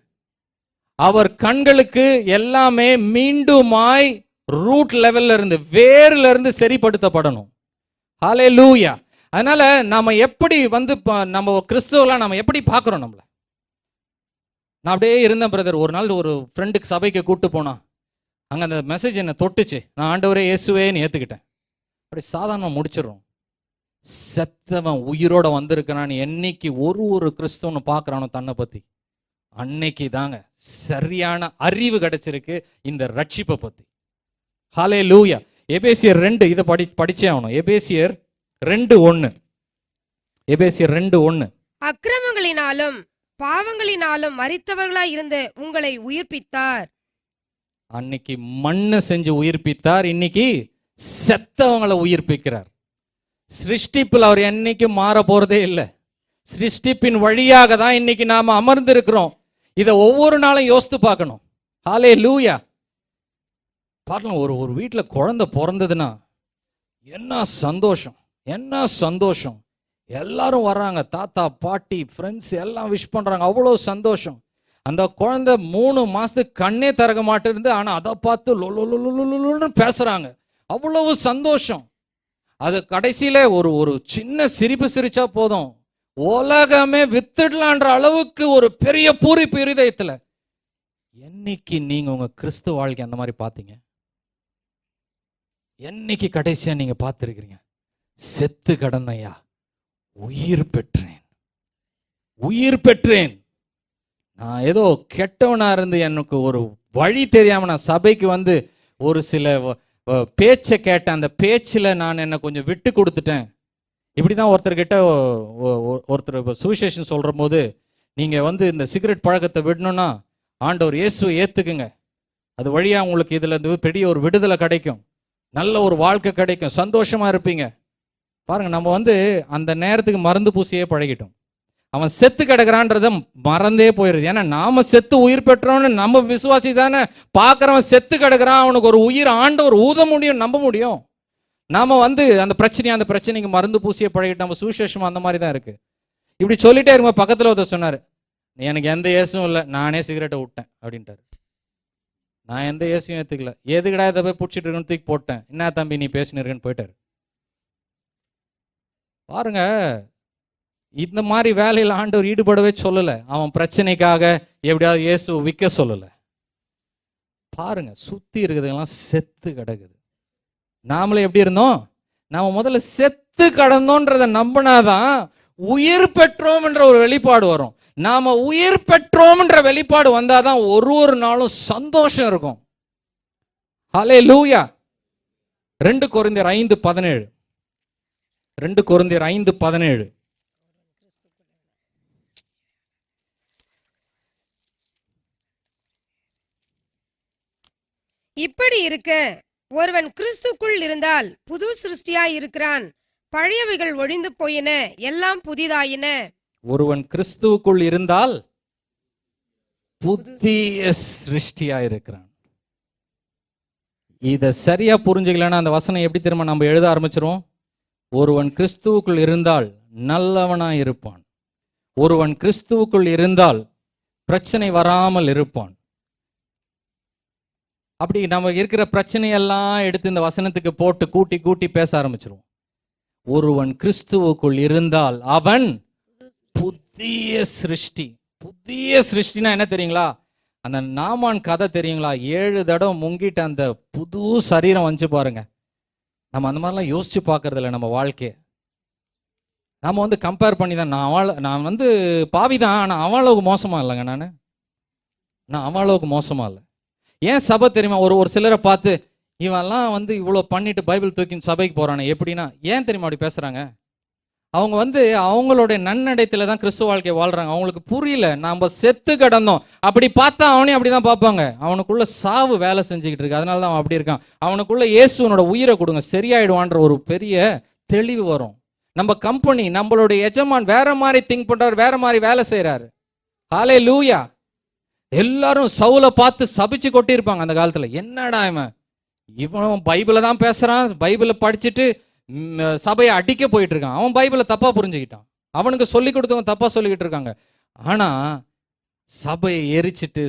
அவர் கண்களுக்கு எல்லாமே மீண்டுமாய் ரூட் லெவல்ல இருந்து, வேர்ல இருந்து சரிப்படுத்தப்படணும். ஹல்லேலூயா. அதனால நாம எப்படி வந்து நம்ம கிறிஸ்துவலாம் நாம எப்படி பார்க்கிறோம் நம்மள? நான் அப்படியே இருந்தேன் பிரதர். ஒரு நாள் ஒரு ஃப்ரெண்டுக்கு சபைக்கு கூப்பிட்டு போனா, அங்க அந்த மெசேஜ் என்ன தொட்டுச்சு. நான் ஆண்டவரே இயேசுவேன்னு ஏத்துக்கிட்டேன். அப்படி சாதாரணமா முடிச்சிடறோம். செத்தவன் உயிரோட வந்திருக்கிறான்னு என்னைக்கு ஒரு கிறிஸ்துவனை பார்க்கறானோ தன்னை பத்தி, அன்னைக்கு தாங்க சரியான அறிவு கிடைச்சிருக்கு இந்த ரட்சிப்பை பத்தி. ஹல்லேலூயா. எபேசியர் 2 இதை படிச்சே ஆகணும். எபேசியர் 2:1. எபேசியர் 2:1. அக்கிரமங்களினாலும் பாவங்களினாலும் மரித்தவர்களாய் இருந்த உங்களை உயிர்ப்பித்தார். அன்னைக்கு மண்ணை செஞ்சு உயிர்ப்பித்தார், இன்னைக்கு செத்தவங்களை உயிர்ப்பிக்கிறார். சிருஷ்டிப்பில் அவர் என்னைக்கும் மாற போறதே இல்லை. சிருஷ்டிப்பின் வழியாக தான் இன்னைக்கு நாம அமர்ந்திருக்கிறோம். இதை ஒவ்வொரு நாளும் யோசித்து பார்க்கணும். ஹல்லேலூயா. பார்க்கலாம், ஒரு வீட்டில் குழந்தை பிறந்ததுன்னா என்ன சந்தோஷம், என்ன சந்தோஷம். எல்லாரும் வர்றாங்க, தாத்தா பாட்டி ஃப்ரெண்ட்ஸ் எல்லாம் விஷ் பண்றாங்க, அவ்வளோ சந்தோஷம். அந்த குழந்தை 3 மாசத்துக்கு கண்ணே திறக்க மாட்டேருந்து, ஆனா அதை பார்த்து லொலொலொலொலொலொன்னு பேசுறாங்க, அவ்வளவு சந்தோஷம். அது கடைசியில ஒரு சின்ன சிரிப்பு சிரிச்சா போதும், உலகமே வித்துடலான்ற அளவுக்கு ஒரு பெரிய பூரிப்பு இருதயத்துல. என்னைக்கு நீங்க உங்க கிறிஸ்துவ வாழ்க்கை அந்த மாதிரி பார்த்தீங்க? என்னைக்கு கடைசியா நீங்க பார்த்திருக்கிறீங்க? செத்து கடந்தையா, உயிர் பெற்றேன், உயிர் பெற்றேன். நான் ஏதோ கெட்டவனா இருந்து எனக்கு ஒரு வழி தெரியாம நான் சபைக்கு வந்து ஒரு சில பேச்சை கேட்டேன். அந்த பேச்சில் நான் என்ன கொஞ்சம் விட்டு கொடுத்துட்டேன். இப்படிதான் ஒருத்தர்கிட்ட ஒருத்தர் சுவிசேஷன் சொல்ற போது, நீங்க வந்து இந்த சிகரெட் பழக்கத்தை விடணும்னா ஆண்டவர் இயேசுவை ஏத்துக்குங்க, அது வழியா உங்களுக்கு இதுல இருந்து பெரிய ஒரு விடுதலை கிடைக்கும், நல்ல ஒரு வாழ்க்கை கிடைக்கும், சந்தோஷமா இருப்பீங்க. பாருங்க, நம்ம வந்து அந்த நேரத்துக்கு மருந்து பூசியே பழகிட்டோம். அவன் செத்து கிடக்குறான்றத மறந்தே போயிருது. ஏன்னா நாம செத்து உயிர் பெற்றோன்னு நம்ம விசுவாசி தானே. பார்க்குறவன் செத்து கிடக்குறான், அவனுக்கு ஒரு உயிர் ஆண்டவர் ஊத முடியும், நம்ப முடியும். நாம வந்து அந்த பிரச்சனைக்கு மருந்து பூசியே பழகிட்டு நம்ம சுவிசேஷம் அந்த மாதிரி தான் இருக்கு. இப்படி சொல்லிட்டே இருக்கும். பக்கத்தில் ஒருத்தர் சொன்னார், எனக்கு எந்த இயேசும் இல்லை, நானே சிகரெட்டை விட்டேன் அப்படின்ட்டாரு. நான் எந்த இயேசும் ஏற்றுக்கல, எதுக்கடா இதை போய் பிடிச்சிட்டு இருக்குன்னு தூக்கி போட்டேன். என்ன தம்பி நீ பேசினிருக்குன்னு போயிட்டாரு. பாருங்க, இந்த மாதிரி வேலையில் ஆண்டவர் ஈடுபடவே சொல்லல. அவன் பிரச்சனைக்காக எப்படியாவது இயேசு விற்க சொல்லல. பாருங்க, சுத்தி இருக்குதுலாம் செத்து கிடக்குது. நாமளே எப்படி இருந்தோம்? நாம முதல்ல செத்து கடந்தோன்றதை நம்பினாதான் உயிர் பெற்றோம் என்ற ஒரு வெளிப்பாடு வரும். நாம உயிர் பெற்றோம் என்ற வெளிப்பாடு வந்தாதான் ஒரு நாளும் சந்தோஷம் இருக்கும். ஹல்லேலூயா. 2 கொரிந்தியர் 5:17. 2 கொரிந்தியர் 5:17. இப்படி இருக்க ஒருவன் கிறிஸ்துக்குள் இருந்தால் புது சிருஷ்டியாய் இருக்கிறான், பழையவைகள் ஒழிந்து போயின, எல்லாம் புதிதாயின. ஒருவன் கிறிஸ்துவுக்குள் இருந்தால் புதிய சிருஷ்டியா இருக்கிறான். இத சரியா புரிஞ்சுக்கலன்னா அந்த வசனம் எப்படி திரும்ப நம்ம எழுத ஆரம்பிச்சிரும். ஒருவன் கிறிஸ்துவுக்குள் இருந்தால் நல்லவனா இருப்பான், ஒருவன் கிறிஸ்துவுக்குள் இருந்தால் பிரச்சனை வராமல் இருப்பான். அப்படி நம்ம இருக்கிற பிரச்சனையெல்லாம் எடுத்து இந்த வசனத்துக்கு போட்டு கூட்டி கூட்டி பேச ஆரம்பிச்சிருவோம். ஒருவன் கிறிஸ்துவுக்குள் இருந்தால் அவன் புதிய சிருஷ்டி. புதிய சிருஷ்டினா என்ன தெரியுங்களா? அந்த நாமான் கதை தெரியுங்களா? 7 தடவை முங்கிட்டு அந்த புது சரீரம் வந்து பாருங்க. நம்ம அந்த மாதிரிலாம் யோசிச்சு பார்க்கறது இல்லை நம்ம வாழ்க்கையை. நம்ம வந்து கம்பேர் பண்ணி தான், நான் வந்து பாவி தான், ஆனால் அவன் அளவுக்கு மோசமா இல்லைங்க. நான் அவன் அளவுக்கு மோசமா இல்லை. ஏன் சபை தெரியுமா? ஒரு சிலரை பார்த்து இவெல்லாம் வந்து இவ்வளோ பண்ணிட்டு பைபிள் தூக்கின்னு சபைக்கு போறானே எப்படின்னா, ஏன் தெரியுமா அப்படி பேசுறாங்க? அவங்க வந்து அவங்களுடைய நன்னடைத்துல தான் கிறிஸ்துவ வாழ்க்கையை வாழ்றாங்க. அவங்களுக்கு புரியல நாம செத்து கிடந்தோம். அப்படி பார்த்தா அவனையும் அப்படிதான் பார்ப்பாங்க. அவனுக்குள்ள சாவு வேலை செஞ்சுக்கிட்டு இருக்கு, அதனால தான் அவன் அப்படி இருக்கான். அவனுக்குள்ள இயேசுவனோட உயிரை கொடுங்க, சரியாயிடுவான்ற ஒரு பெரிய தெளிவு வரும். நம்ம கம்பெனி, நம்மளுடைய எஜமான் வேற மாதிரி திங்க் பண்றாரு, வேற மாதிரி வேலை செய்யறாரு. ஹல்லேலூயா. எல்லாரும் சவுலை பார்த்து சபிச்சு கொட்டி இருப்பாங்க அந்த காலத்துல. என்னடா இவன் பைபிளை தான் பேசுறான், பைபிளை படிச்சுட்டு சபையை அடிக்க போயிட்டு இருக்கான். அவன் பைபிளை தப்பா புரிஞ்சுக்கிட்டான், அவனுக்கு சொல்லி கொடுத்தவங்க தப்பா சொல்லிக்கிட்டு இருக்காங்க. ஆனா சபையை எரிச்சிட்டு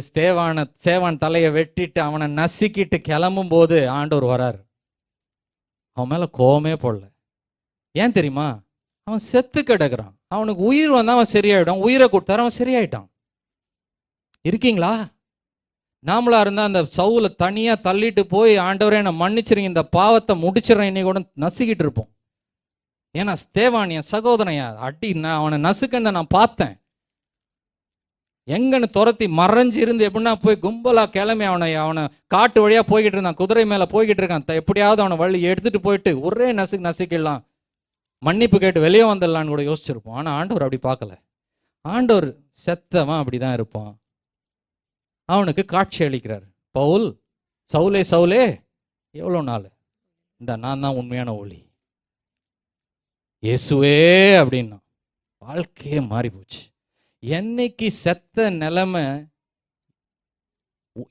சேவான் தலையை வெட்டிட்டு அவனை நசுக்கிட்டு கிளம்பும் போது ஆண்டவர் வராரு. அவன் மேல கோவமே போடல. ஏன் தெரியுமா? அவன் செத்து கிடக்குறான். அவனுக்கு உயிர் வந்தா அவன் சரியாயிடும். உயிரை கொடுத்தாரு, அவன் சரியாயிட்டான். இருக்கீங்களா? நாமளா இருந்தா அந்த சவுல தனியா தள்ளிட்டு போய் ஆண்டவரே என்ன மன்னிச்சிருங்க, இந்த பாவத்தை முடிச்சிடறேன் இன்னைக்கு கூட நசுக்கிட்டு இருப்போம். ஏன்னா ஸ்தேவான் என் சகோதரன், அடி அவனை நசுக்கன்னு நான் பார்த்தேன். எங்கன்னு துரத்தி மறைஞ்சு இருந்து எப்படின்னா போய் கும்பலா கிளம்பி அவனை காட்டு வழியா போய்கிட்டு இருந்தான், குதிரை மேல போய்கிட்டு இருக்கான். எப்படியாவது அவனை வழி எடுத்துட்டு போயிட்டு ஒரே நசுக்கிடலாம், மன்னிப்பு கேட்டு வெளியே வந்துடலான்னு கூட யோசிச்சிருப்போம். ஆனா ஆண்டவர் அப்படி பார்க்கல. ஆண்டவர் செத்தவன் அப்படிதான் இருப்பான். அவனுக்கு காட்சி அளிக்கிறார். பவுல், சவுலே சவுலே எவ்வளோ நாள், இந்த நான் தான் உண்மையான ஒளி, இயேசுவே அப்படின்னா வாழ்க்கையே மாறி போச்சு. என்னைக்கு செத்த நிலைமை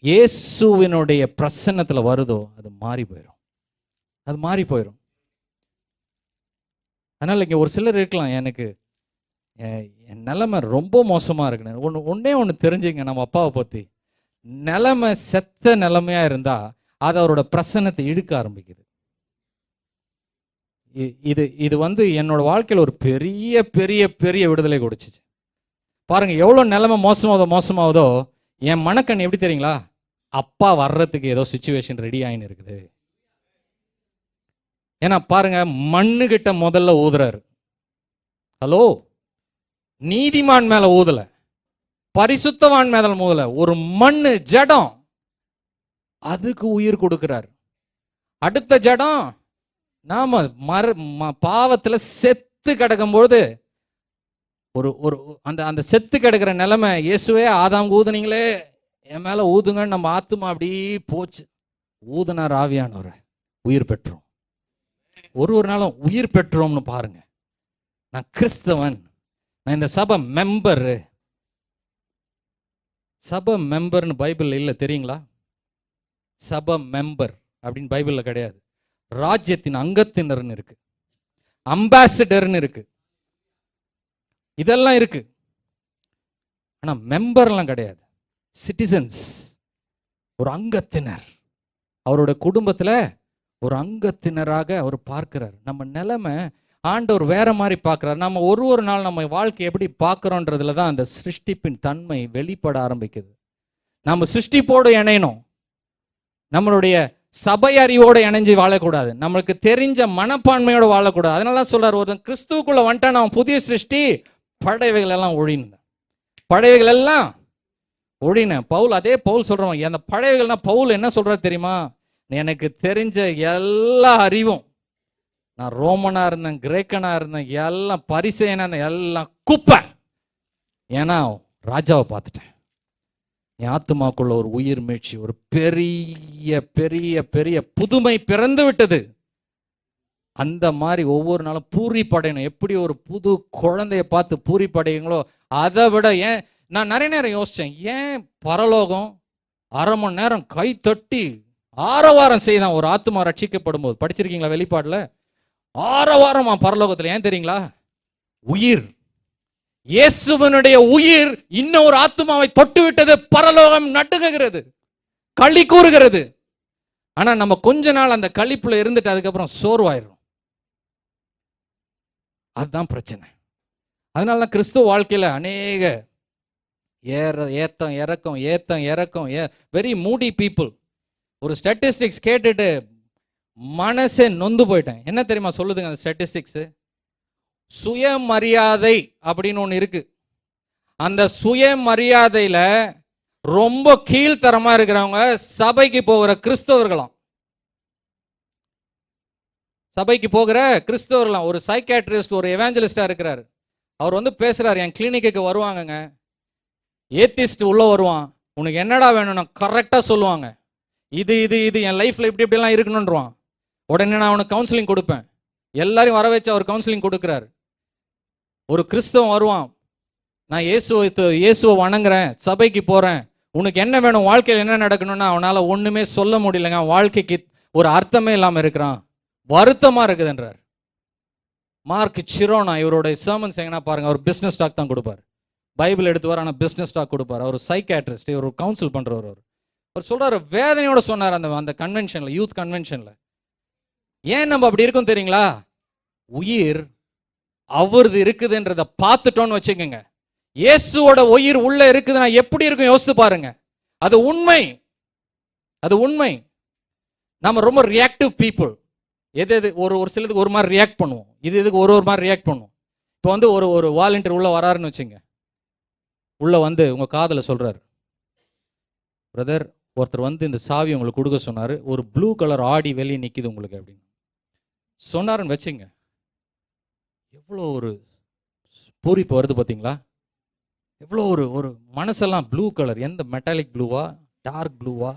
இயேசுவினுடைய பிரசன்னத்துல வருதோ அது மாறி போயிடும், அது மாறி போயிடும். அதனால இங்க ஒரு சிலர் இருக்கலாம், எனக்கு என் நிலைமை ரொம்ப மோசமா இருக்குன்னு. ஒன்னே தெரிஞ்சுங்க நம்ம அப்பாவை பத்தி, நிலைமை செத்த நிலைமையா இருந்தா அது அவரோட பிரசன்னத்தை இழுக்க ஆரம்பிக்குது. இது வந்து என்னோட வாழ்க்கையில் ஒரு பெரிய பெரிய பெரிய விடுதலை கொடுத்துச்சு. பாருங்க எவ்வளவு நிலைமை மோசமாவதோ என் மனக்கண் எப்படி தெரியுங்களா? அப்பா வர்றதுக்கு ஏதோ சிச்சுவேஷன் ரெடி ஆயின்னு இருக்குது. ஏன்னா பாருங்க, மண்ணுகிட்ட முதல்ல ஊதுறாரு. ஹலோ, நீதிமான் மேல ஊதல, பரிசுத்தவான் மேல முதல்ல ஒரு மண்ணு ஜடம், அதுக்கு உயிர் கொடுக்கிறார். அடுத்த ஜடம் நாம பாவத்துல செத்து கிடக்கும்போது ஒரு அந்த செத்து கிடக்கிற நிலைமை, இயேசுவே ஆதாம் ஊதுனீங்களே என் மேல ஊதுங்கன்னு நம்ம ஆத்துமா அப்படி போச்சு. ஊதுனார் ஆவியானவரை, உயிர் பெற்றோம். ஒரு நாளும் உயிர் பெற்றோம்னு பாருங்க. நான் கிறிஸ்தவன், நான் இந்த சபை மெம்பர். சபை மெம்பர்னு பைபிள் இல்லை தெரியுங்களா? சபை மெம்பர் அப்படின்னு பைபிள்ல கிடையாது. ராஜ்யத்தின் அங்கத்தினர்னு இருக்கு, அம்பாசிடர்னு இருக்கு, இதெல்லாம் இருக்கு. ஆனா மெம்பர்லாம் கிடையாது. சிட்டிசன்ஸ், ஒரு அங்கத்தினர், அவரோட குடும்பத்துல ஒரு அங்கத்தினராக அவர் பார்க்கிறார். நம்ம நிலைமை ஆண்டவர் வேற மாதிரி பார்க்கிறார். நம்ம ஒரு நாள் நம்ம வாழ்க்கை எப்படி பார்க்கிறோன்றதுல தான் அந்த சிருஷ்டிப்பின் தன்மை வெளிப்பட ஆரம்பிக்குது. நம்ம சிருஷ்டிப்போடு இணையணும், நம்மளுடைய சபை அறிவோடு இணைஞ்சு வாழக்கூடாது, நம்மளுக்கு தெரிஞ்ச மனப்பான்மையோடு வாழக்கூடாது. அதனால சொல்றாரு, ஒரு கிறிஸ்துவுக்குள்ள வந்துட்டான் அவன் புதிய சிருஷ்டி, பழையவைகள் எல்லாம் ஒழின, பழையவைகள் எல்லாம் ஒழின. பவுல் சொல்றவன் அந்த பழையவைகள்னா பவுல் என்ன சொல்றாரு தெரியுமா? எனக்கு தெரிஞ்ச எல்லா அறிவும், நான் ரோமனா இருந்தேன், கிரேக்கனா இருந்தேன், எல்லாம் பரிசேயனா இருந்தேன், எல்லாம் குப்பை. ஏன்னா ராஜாவை பார்த்துட்டேன், என் ஆத்துமாக்குள்ள ஒரு உயிர் மீட்சி, ஒரு பெரிய பெரிய பெரிய புதுமை பிறந்து விட்டது. அந்த மாதிரி ஒவ்வொரு நாளும் பூரிப்படையணும். எப்படி ஒரு புது குழந்தைய பார்த்து பூரிப்படையுங்களோ அதை விட. ஏன் நான் நிறைய நேரம் யோசிச்சேன், ஏன் பரலோகம் அரை மணி நேரம் கை தட்டி ஆரவாரம் செய்தான் ஒரு ஆத்துமா ரட்சிக்கப்படும் போது? படிச்சிருக்கீங்களா வெளிப்பாடுல? ஆரவாரமா பரலோகத்துல. ஏன் தெரியுங்களா? உயிர், இயேசுவனுடைய உயிர் இன்னொரு ஆத்துமாவை தொட்டு விட்டது. பரலோகம் நடுங்குகிறது, களி கூறுகிறது. ஆனா நம்ம கொஞ்ச நாள் அந்த களிப்புல இருந்துட்டு அதுக்கப்புறம் சோர்வாயிரும். அதுதான் பிரச்சனை. அதனாலதான் கிறிஸ்துவ வாழ்க்கையில அநேக ஏத்தம் இறக்கம் வெரி மூடி பீப்புள். ஒரு ஸ்டாட்டிஸ்டிக்ஸ் கேட்டுட்டு மனசே நொந்து போயிட்டேன். என்ன தெரியுமா சொல்லுதுங்க அந்த ஸ்டாட்டிஸ்டிக்ஸ்? சுயமரியாதை அப்படின்னு ஒன்று இருக்கு. அந்த சுயமரியாதையில ரொம்ப கீழ்த்தரமா இருக்கிறவங்க சபைக்கு போகிற கிறிஸ்தவர்களாம். சபைக்கு போகிற கிறிஸ்தவர்களாம். ஒரு சைக்காட்ரிஸ்ட், ஒரு எவாஞ்சலிஸ்டா இருக்கிறாரு. அவர் வந்து பேசுறாரு, என் கிளினிக்கு வருவாங்கங்க, ஏத்திஸ்ட் உள்ள வருவான், உனக்கு என்னடா வேணும்னா கரெக்டா சொல்லுவாங்க, இது இது இது என் லைஃப்ல இப்படி இப்படிலாம் இருக்கணும்ன்றான். உடனே நான் அவனுக்கு கவுன்சிலிங் கொடுப்பேன். எல்லாரையும் வர வச்சு அவர் கவுன்சிலிங் கொடுக்குறாரு. ஒரு கிறிஸ்தவன் வருவான், நான் இயேசுவை வணங்குறேன், சபைக்கு போறேன், உனக்கு என்ன வேணும், வாழ்க்கையில் என்ன நடக்கணும்னா அவனால ஒண்ணுமே சொல்ல முடியலங்க. வாழ்க்கைக்கு ஒரு அர்த்தமே இல்லாம இருக்கிறான், வருத்தமா இருக்குதுன்றார். மார்க் சிரோனா இவரோட சர்மன்ஸ் எங்கன்னா பாருங்க, அவர் பிசினஸ் டாக் தான் கொடுப்பார். பைபிள் எடுத்துவார், ஆனால் பிசினஸ் டாக் கொடுப்பார். அவர் சைக்காட்ரிஸ்ட், இவர் கவுன்சில் பண்றவர். அவர் சொல்றாரு, வேதனையோட சொன்னார் அந்த கன்வென்ஷன்ல, யூத் கன்வென்ஷன்ல. ஏன் நம்ம அப்படி இருக்கும் தெரியுங்களா? உயிர் அவரது இருக்குதுன்றத பார்த்துட்டோன்னு வச்சுக்கோங்க. இயேசுவோட உயிர் உள்ள இருக்குதுன்னா எப்படி இருக்கும் யோசித்து பாருங்க. அது உண்மை, அது உண்மை. நம்ம ரொம்ப ரியாக்டிவ் பீப்புள். எது ஒரு சிலதுக்கு ஒரு மாதிரி ரியாக்ட் பண்ணுவோம், இதுக்கு ஒரு மாதிரி ரியாக்ட் பண்ணுவோம். இப்போ வந்து ஒரு வாலண்டியர் உள்ள வராருன்னு வச்சுங்க. உள்ள வந்து உங்க காதல சொல்றாரு, பிரதர் ஒருத்தர் வந்து இந்த சாவி உங்களுக்கு கொடுக்க சொன்னாரு, ஒரு ப்ளூ கலர் ஆடி வெளியே நிக்குது உங்களுக்கு அப்படின்னு சொன்னாருன்னு வச்சுங்க. எவ்வளோ ஒரு பூரிப்பு வருது பார்த்தீங்களா? எவ்வளோ ஒரு மனசெல்லாம் ப்ளூ கலர். எந்த மெட்டாலிக் ப்ளூவா, டார்க் ப்ளூவா?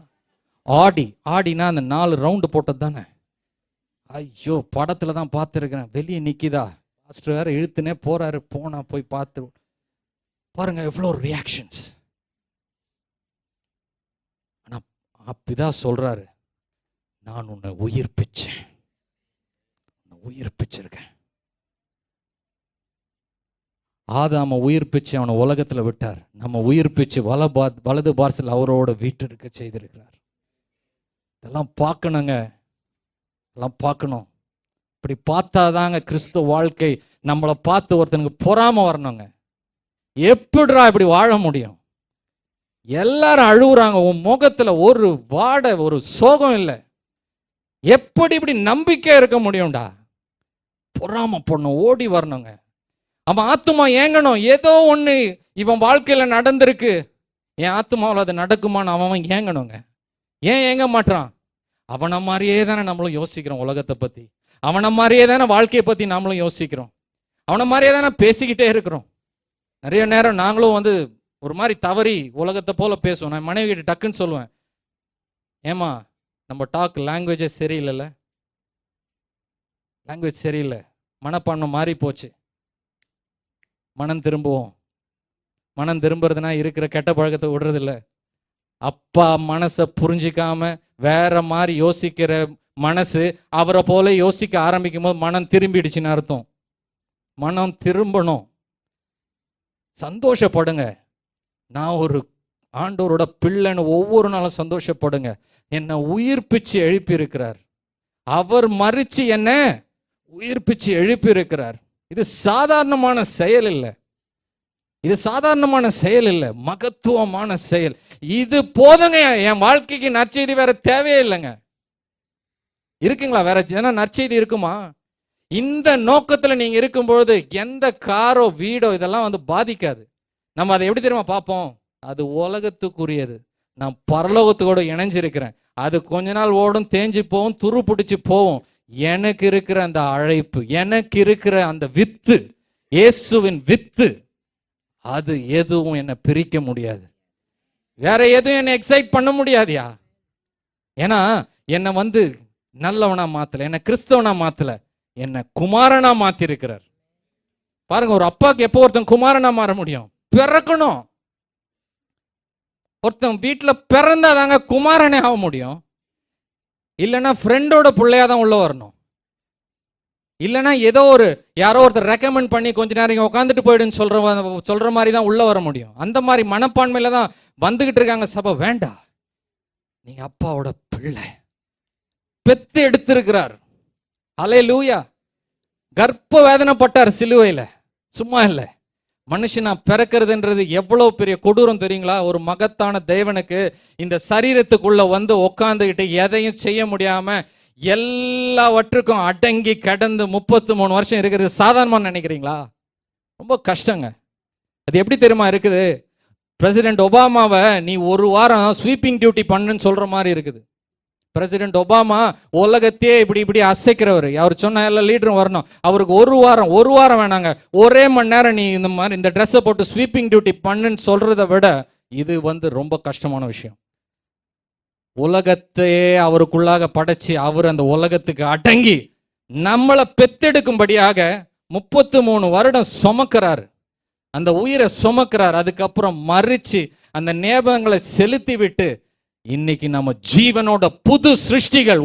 ஆடினா அந்த 4 ரவுண்டு போட்டது தானே. ஐயோ, படத்துல தான் பார்த்துருக்கிறேன், வெளியே நிற்கிதா, பாஸ்டர் வேற இழுத்துனே போறாரு, போனா போய் பார்த்து பாருங்க எவ்வளோ ரியாக்ஷன்ஸ். ஆனா அப்படிதான் சொல்றாரு, நான் உன்னை உயிர்ப்பிச்சேன், உயிர்ப்பிச்சிருக்கேன். ஆதாம உயிர்ப்பிச்சு அவனை உலகத்துல விட்டார், நம்ம உயிர்ப்பிச்சு வலது பார்சல் அவரோட வீட்டிற்கு செய்திருக்கிறார். இதெல்லாம் பார்க்கணுங்க, எல்லாம் பார்க்கணும். இப்படி பார்த்தாதாங்க கிறிஸ்துவ வாழ்க்கை. நம்மளை பார்த்து ஒருத்தனுக்கு பொறாம வரணுங்க. எப்படிடா இப்படி வாழ முடியும்? எல்லாரும் அழுகுறாங்க, உன் முகத்துல ஒரு வாடை, ஒரு சோகம் இல்லை. எப்படி இப்படி நம்பிக்கை இருக்க முடியும்டா? பொறாம பொண்ணும் ஓடி வரணுங்க. அவன் ஆத்துமா ஏங்கணும். ஏதோ ஒண்ணு இவன் வாழ்க்கையில நடந்திருக்கு, என் ஆத்துமாவில் அது நடக்குமான்னு அவன் ஏங்கணுங்க. ஏன் ஏங்க மாட்டான்? அவனை மாதிரியே தானே நம்மளும் யோசிக்கிறோம் உலகத்தை பத்தி, அவனை மாதிரியே தானே வாழ்க்கையை பத்தி நாமளும் யோசிக்கிறோம், அவனை மாதிரியே தானே பேசிக்கிட்டே இருக்கிறோம். நிறைய நேரம் நாங்களும் வந்து ஒரு மாதிரி தவறி உலகத்தை போல பேசுவோம். நான் மனைவி கிட்ட டக்குன்னு சொல்லுவேன், ஏமா நம்ம டாக் லாங்குவேஜே சரியில்லைல்ல, லாங்குவேஜ் சரியில்லை, மனப்பான்மை மாறி போச்சு, மனம் திரும்புவோம். மனம் திரும்புறதுனா இருக்கிற கெட்ட பழக்கத்தை விடுறதில்ல. அப்பா மனசை புரிஞ்சிக்காம வேற மாதிரி யோசிக்கிற மனசு அவரை போல யோசிக்க ஆரம்பிக்கும் போது மனம் திரும்பிடுச்சுன்னு அர்த்தம். மனம் திரும்பணும். சந்தோஷப்படுங்க, நான் ஒரு ஆண்டவரோட பிள்ளைன்னு ஒவ்வொரு நாளும் சந்தோஷப்படுங்க. என்னை உயிர்ப்பிச்சு எழுப்பி இருக்கிறார், அவர் மறிச்சு என்ன உயிர்ப்பிச்சு எழுப்பி இருக்கிறார். இது சாதாரணமான செயல் இல்லை, இது சாதாரணமான செயல் இல்லை, மகத்துவமான செயல். இது போதுங்க, என் வாழ்க்கைக்கு நற்செய்தி வேற தேவையே இல்லைங்க. இருக்குங்களா வேற நற்செய்தி இருக்குமா? இந்த நோக்கத்துல நீங்க இருக்கும்பொழுது எந்த காரோ வீடோ இதெல்லாம் வந்து பாதிக்காது. நம்ம அதை எப்படி தெரியுமா பார்ப்போம்? அது உலகத்துக்குரியது, நான் பரலோகத்தோட இணைஞ்சிருக்கிறேன். அது கொஞ்ச நாள் ஓடும், தேஞ்சு போகும், துரு பிடிச்சு போகும். எனக்கு இருக்கிற அந்த அழைப்பு, எனக்கு இருக்கிற அந்த வித்து, இயேசுவின் வித்து, அது எதுவும் என்னை பிரிக்க முடியாது. வேற எதுவும் என்னை எக்ஸைட் பண்ண முடியாதியா. ஏன்னா என்னை வந்து நல்லவனா மாத்தல, என்ன கிறிஸ்தவனா மாத்தல, என்ன குமாரனா மாத்தி இருக்கிறார். பாருங்க, ஒரு அப்பாவுக்கு எப்போ ஒருத்தன் குமாரனா மாற முடியும்? பிறக்கணும். ஒருத்தன் வீட்டுல பிறந்தாதாங்க குமாரனே ஆக முடியும். இல்லைன்னா ஃப்ரெண்டோட பிள்ளையாதான் உள்ள வரணும். இல்லைன்னா ஏதோ யாரோ ஒருத்தர் ரெக்கமெண்ட் பண்ணி கொஞ்ச நேரம் இங்க உட்காந்துட்டு போயிடுன்னு சொல்ற மாதிரி தான் உள்ள வர முடியும். அந்த மாதிரி மனப்பான்மையில தான் வந்துகிட்டு இருக்காங்க சபை. வேண்டாம், நீங்க அப்பாவோட பிள்ளை, பெத்து எடுத்திருக்கிறார். அல்லேலூயா. கர்ப்ப வேதனைப்பட்டார் சிலுவையில, சும்மா இல்லை. மனுஷனா பிறக்கிறதுன்றது எவ்வளவு பெரிய கொடூரம் தெரியுங்களா? ஒரு மகத்தான தேவனுக்கு இந்த சரீரத்துக்குள்ள வந்து உட்காந்துக்கிட்டு எதையும் செய்ய முடியாம எல்லாவற்றுக்கும் அடங்கி கடந்து 33 வருஷம் இருக்கிறது சாதாரணமா நினைக்கிறீங்களா? ரொம்ப கஷ்டங்க. அது எப்படி தெரியுமா இருக்குது? பிரசிடென்ட் ஒபாமாவை நீ ஒரு வாரம் ஸ்வீப்பிங் டியூட்டி பண்ணுன்னு சொல்ற மாதிரி இருக்குது. பிரசிடென்ட் ஒபாமா உலகத்தையே இப்படி இப்படி அசைக்கிறவர். அவர் சொன்ன எல்லா லீடரும் வரணும். அவருக்கு ஒரு வாரம் வேணாங்க, ஒரே மணி நேரம் நீ இந்த மாதிரி இந்த ட்ரெஸ்ஸை போட்டு ஸ்வீப்பிங் டியூட்டி பண்ணுன்னு சொல்றதை விட இது ரொம்ப கஷ்டமான விஷயம். உலகத்தையே அவருக்குள்ளாக படைச்சு அவர் அந்த உலகத்துக்கு அடங்கி நம்மளை பெத்தெடுக்கும்படியாக 33 வருடம் சுமக்கிறாரு. அந்த உயிரை சுமக்கிறார். அதுக்கப்புறம் மறிச்சு அந்த ஞாபகங்களை செலுத்தி விட்டு இன்னைக்கு நம்ம ஜீவனோட புது சிருஷ்டிகள்.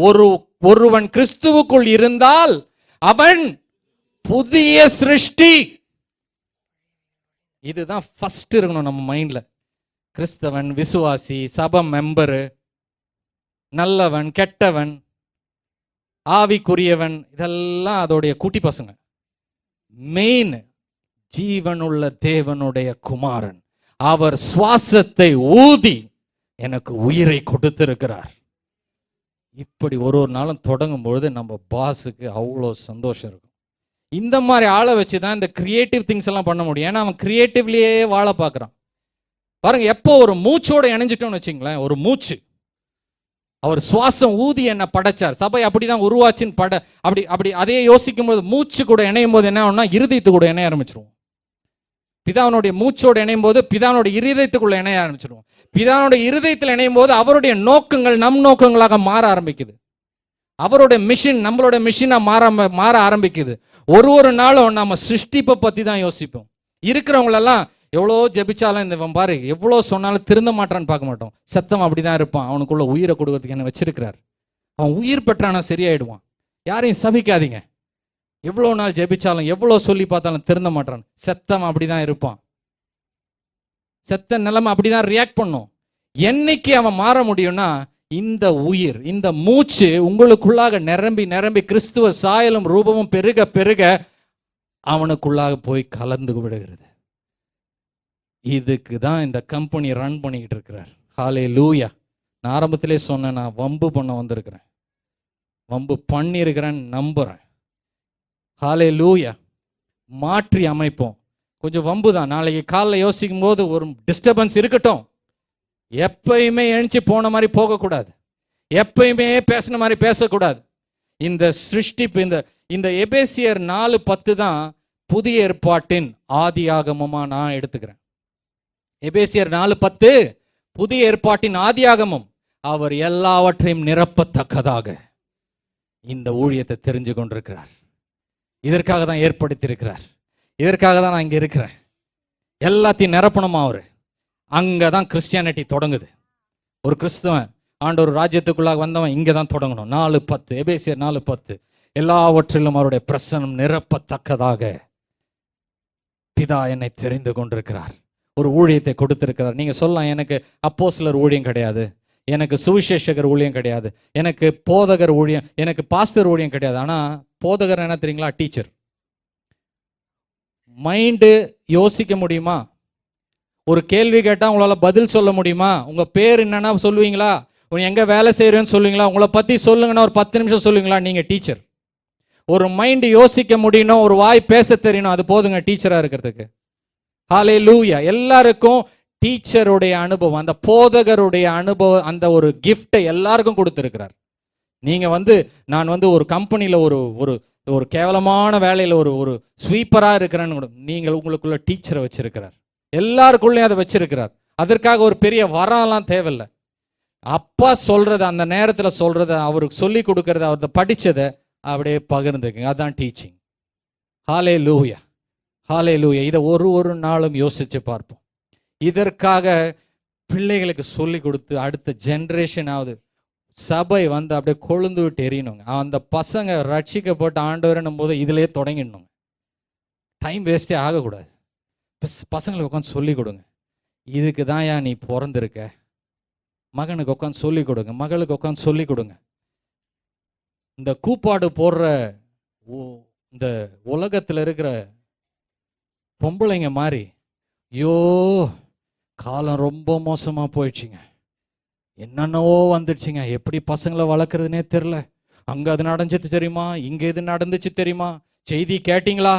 ஒருவன் கிறிஸ்துவுக்குள் இருந்தால் அவன் புதிய சிருஷ்டி. இதுதான் ஃபர்ஸ்ட் இருக்கணும் நம்ம மைண்ட்ல. கிறிஸ்தவன், விசுவாசி, சபை மெம்பரு, நல்லவன், கெட்டவன், ஆவிக்குரியவன், இதெல்லாம் அதோடைய குட்டி பசங்க. மெயின் ஜீவனுள்ள தேவனுடைய குமாரன். அவர் சுவாசத்தை ஊதி எனக்கு உயிரை கொடுத்திருக்கிறார். இப்படி ஒரு நாளும் தொடங்கும் பொழுது நம்ம பாஸுக்கு அவ்வளோ சந்தோஷம் இருக்கும். இந்த மாதிரி ஆளை வச்சு தான் இந்த கிரியேட்டிவ் திங்ஸ் எல்லாம் பண்ண முடியும். ஏன்னா அவன் கிரியேட்டிவ்லயே வாழ பார்க்குறான். பாருங்க, எப்போ ஒரு மூச்சோட இணைஞ்சிட்டோம்னு வச்சுங்களேன், ஒரு மூச்சு, அவர் சுவாசம் ஊதி என்ன படைச்சார். சபை அப்படிதான் உருவாச்சின்னு அப்படி அதே யோசிக்கும் போது மூச்சு கூட இணையும் போது என்ன ஆகும்னா இருதயத்து கூட இணைய ஆரம்பிச்சிருவோம். பிதாவனுடைய மூச்சோடு இணையும் போது பிதாவனுடைய இருதயத்துக்குள்ள இணைய ஆரம்பிச்சிருவோம். பிதாவுடைய இருதயத்தில் இணையும் போது அவருடைய நோக்கங்கள் நம் நோக்கங்களாக மாற ஆரம்பிக்குது. அவருடைய மிஷின் நம்மளோட மிஷினா மாற ஆரம்பிக்குது. ஒரு நாளும் நம்ம சிருஷ்டிப்பை பத்தி தான் யோசிப்போம். இருக்கிறவங்களெல்லாம் எவ்வளோ ஜெபிச்சாலும் இந்த பாரு எவ்வளோ சொன்னாலும் திருந்த மாட்டான்னு பார்க்க மாட்டோம். சத்தம் அப்படிதான் இருப்பான். அவனுக்குள்ள உயிரை கொடுக்கறதுக்கு என்ன வச்சிருக்கிறார். அவன் உயிர் பெற்றானா சரியாயிடுவான். யாரையும் சபிக்காதீங்க. எவ்வளோ நாள் ஜெபிச்சாலும் எவ்வளோ சொல்லி பார்த்தாலும் திருந்த மாட்டான். செத்தம் அப்படிதான் இருப்பான். செத்த நிலைமை அப்படிதான் ரியாக்ட் பண்ணும். என்னைக்கு அவன் மாற முடியும்னா இந்த உயிர், இந்த மூச்சு உங்களுக்குள்ளாக நிரம்பி நிரம்பி கிறிஸ்துவ சாயலும் ரூபமும் பெருக பெருக அவனுக்குள்ளாக போய் கலந்து விடுகிறது. இதுக்கு தான் இந்த கம்பெனி ரன் பண்ணிக்கிட்டு இருக்கிறார். ஹல்லேலூயா. நான் ஆரம்பத்திலே சொன்னேன், நான் வம்பு பண்ண வந்திருக்கிறேன், வம்பு பண்ணியிருக்கிறேன்னு நம்புறேன். ஹல்லேலூயா. மாற்றி அமைப்போம். கொஞ்சம் வம்பு தான். நாளைக்கு காலைல யோசிக்கும் போது ஒரு டிஸ்டர்பன்ஸ் இருக்கட்டும். எப்பயுமே எழுச்சி போன மாதிரி போகக்கூடாது. எப்பயுமே பேசின மாதிரி பேசக்கூடாது. இந்த சிருஷ்டிப்பு, இந்த எபேசியர் 4:10 தான் புதிய ஏற்பாட்டின் ஆதி ஆகமமா நான் எடுத்துக்கிறேன். எபேசியர் 4:10 புதிய ஏற்பாட்டின் ஆதி ஆகமம். அவர் எல்லாவற்றையும் நிரப்பத்தக்கதாக இந்த ஊழியத்தை தெரிஞ்சு கொண்டிருக்கிறார். இதற்காக தான் ஏற்படுத்தியிருக்கிறார். இதற்காக தான் நான் இங்க இருக்கிறேன். எல்லாத்தையும் நிரப்பணுமா அவரு. அங்கதான் கிறிஸ்டியானிட்டி தொடங்குது. ஒரு கிறிஸ்தவன் ஆண்டவர் ராஜ்யத்துக்குள்ளாக வந்தவன் இங்க தான் தொடங்கணும். 4:10 எபேசியர் 4:10 எல்லாவற்றிலும் அவருடைய பிரசன்னம் நிரப்பத்தக்கதாக பிதா என்னை தெரிந்து கொண்டிருக்கிறார். ஒரு ஊழியத்தை கொடுத்திருக்கிறார். நீங்க சொல்லலாம், எனக்கு அப்போஸ்தலர் ஊழியம் கிடையாது, எனக்கு சுவிசேஷகர் ஊழியம் கிடையாது, எனக்கு போதகர் ஊழியம், எனக்கு பாஸ்டர் ஊழியம் கிடையாது. ஆனா போதகர் என்ன தெரியுங்களா? டீச்சர். மைண்டு யோசிக்க முடியுமா? ஒரு கேள்வி கேட்டா உங்களால பதில் சொல்ல முடியுமா? உங்க பேர் என்னன்னா சொல்லுவீங்களா? எங்க வேலை செய்யறேன்னு சொல்லுவீங்களா? உங்களை பத்தி சொல்லுங்கன்னா ஒரு 10 நிமிஷம் சொல்லுவீங்களா? நீங்க டீச்சர். ஒரு மைண்ட் யோசிக்க முடியணும், ஒரு வாய் பேச தெரியணும், அது போதுங்க டீச்சரா இருக்கிறதுக்கு. ஹல்லேலூயா. எல்லாருக்கும் டீச்சருடைய அனுபவம், அந்த போதகருடைய அனுபவம், அந்த ஒரு கிஃப்டை எல்லாருக்கும் கொடுத்திருக்கிறார். நீங்க நான் ஒரு கம்பெனியில ஒரு கேவலமான வேலையில ஒரு ஸ்வீப்பரா இருக்கிறேன்னு, நீங்கள் உங்களுக்குள்ள டீச்சரை வச்சிருக்கிறார். எல்லாருக்குள்ளேயும் அதை வச்சிருக்கிறார். அதற்காக ஒரு பெரிய வரம்லாம் தேவையில்லை. அப்பா சொல்றத அந்த நேரத்துல சொல்றத, அவருக்கு சொல்லி கொடுக்கறத, அவர்த படிச்சதை அப்படியே பகிர்ந்துக்குங்க. அதான் டீச்சிங். ஹல்லேலூயா, ஹல்லேலூயா. இதை ஒரு நாளும் யோசிச்சு பார்ப்போம். இதற்காக பிள்ளைகளுக்கு சொல்லி கொடுத்து அடுத்த ஜென்ரேஷனாவது சபை வந்து அப்படியே கொழுந்து விட்டு எறியணுங்க. அந்த பசங்க ரட்சிக்கப்பட்டு ஆண்டவரனும் போது இதுலயே தொடங்கிடணுங்க. டைம் வேஸ்டே ஆகக்கூடாது. பசங்களுக்கு உட்காந்து சொல்லி கொடுங்க. இதுக்கு தான் நீ பிறந்திருக்க. மகனுக்கு உட்காந்து சொல்லி கொடுங்க, மகளுக்கு உட்காந்து சொல்லி கொடுங்க. இந்த கூப்பாடு போடுற இந்த உலகத்தில் இருக்கிற பொம்பளைங்க மாதிரி, ஐயோ காலம் ரொம்ப மோசமாக போயிடுச்சுங்க, என்னென்னவோ வந்துடுச்சுங்க, எப்படி பசங்களை வளர்க்குறதுனே தெரில, அங்கே அது நடந்துச்சு தெரியுமா, இங்கே இது நடந்துச்சு தெரியுமா, செய்தி கேட்டிங்களா,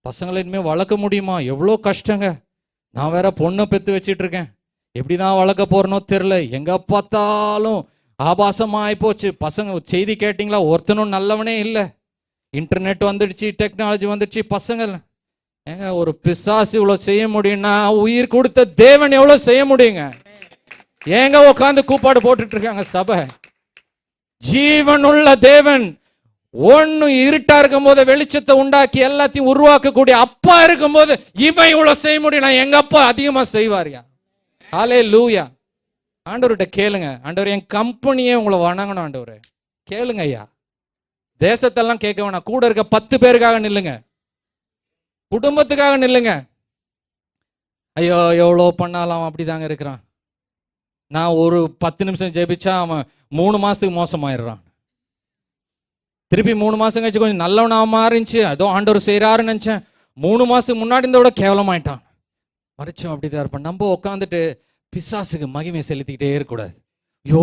பசங்களை இனிமேல் வளர்க்க முடியுமா, எவ்வளோ கஷ்டங்க, நான் வேற பொண்ணை பெற்று வச்சிட்டு இருக்கேன், எப்படி தான் வளர்க்க போறனோ தெரில, எங்கே பார்த்தாலும் ஆபாசமாக ஆகிப்போச்சு, பசங்க செய்தி கேட்டிங்களா, ஒருத்தனும் நல்லவனே இல்லை, இன்டர்நெட் வந்துடுச்சு, டெக்னாலஜி வந்துடுச்சு, பசங்க ஏங்க ஒரு பிசாசு இவ்வளோ செய்ய முடியும்னா உயிர் கொடுத்த தேவன் எவ்வளோ செய்ய முடியுங்க? ஏங்க உட்காந்து கூப்பாடு போட்டுட்டு இருக்காங்க சபை? ஜீவனுள்ள தேவன் ஒன்னு இருட்டா இருக்கும் போது வெளிச்சத்தை உண்டாக்கி எல்லாத்தையும் உருவாக்கக்கூடிய அப்பா இருக்கும் போது இவன் இவ்வளவு செய்ய முடியும், எங்க அப்பா அதிகமா செய்வாரியா? ஹல்லேலூயா. ஆண்டவர்கிட்ட கேளுங்க, ஆண்டவர் என் கம்பெனியே உங்களை வணங்கணும் ஆண்டவரே, கேளுங்க ஐயா. தேசத்தெல்லாம் கேட்க வேணாம், கூட இருக்க 10 பேருக்காக நில்லுங்க, குடும்பத்துக்காக நில்லுங்க. ஐயோ எவ்வளோ பண்ணாலும் அவன் அப்படிதாங்க இருக்கிறான், நான் ஒரு 10 நிமிஷம் ஜெபிச்சா அவன் 3 மாசத்துக்கு மோசமாயிடுறான், திருப்பி 3 மாசம் கழிச்சு கொஞ்சம் நல்லவனா மாறிச்சு, ஏதோ ஆண்டவர் செய்யறாருன்னு நினைச்சேன், 3 மாசத்துக்கு முன்னாடி இந்த விட கேவலமாயிட்டான், மறைச்சோம் அப்படிதான் இருப்பான். நம்ம உட்காந்துட்டு பிசாசுக்கு மகிமை செலுத்திக்கிட்டே இருக்கக்கூடாது. ஐயோ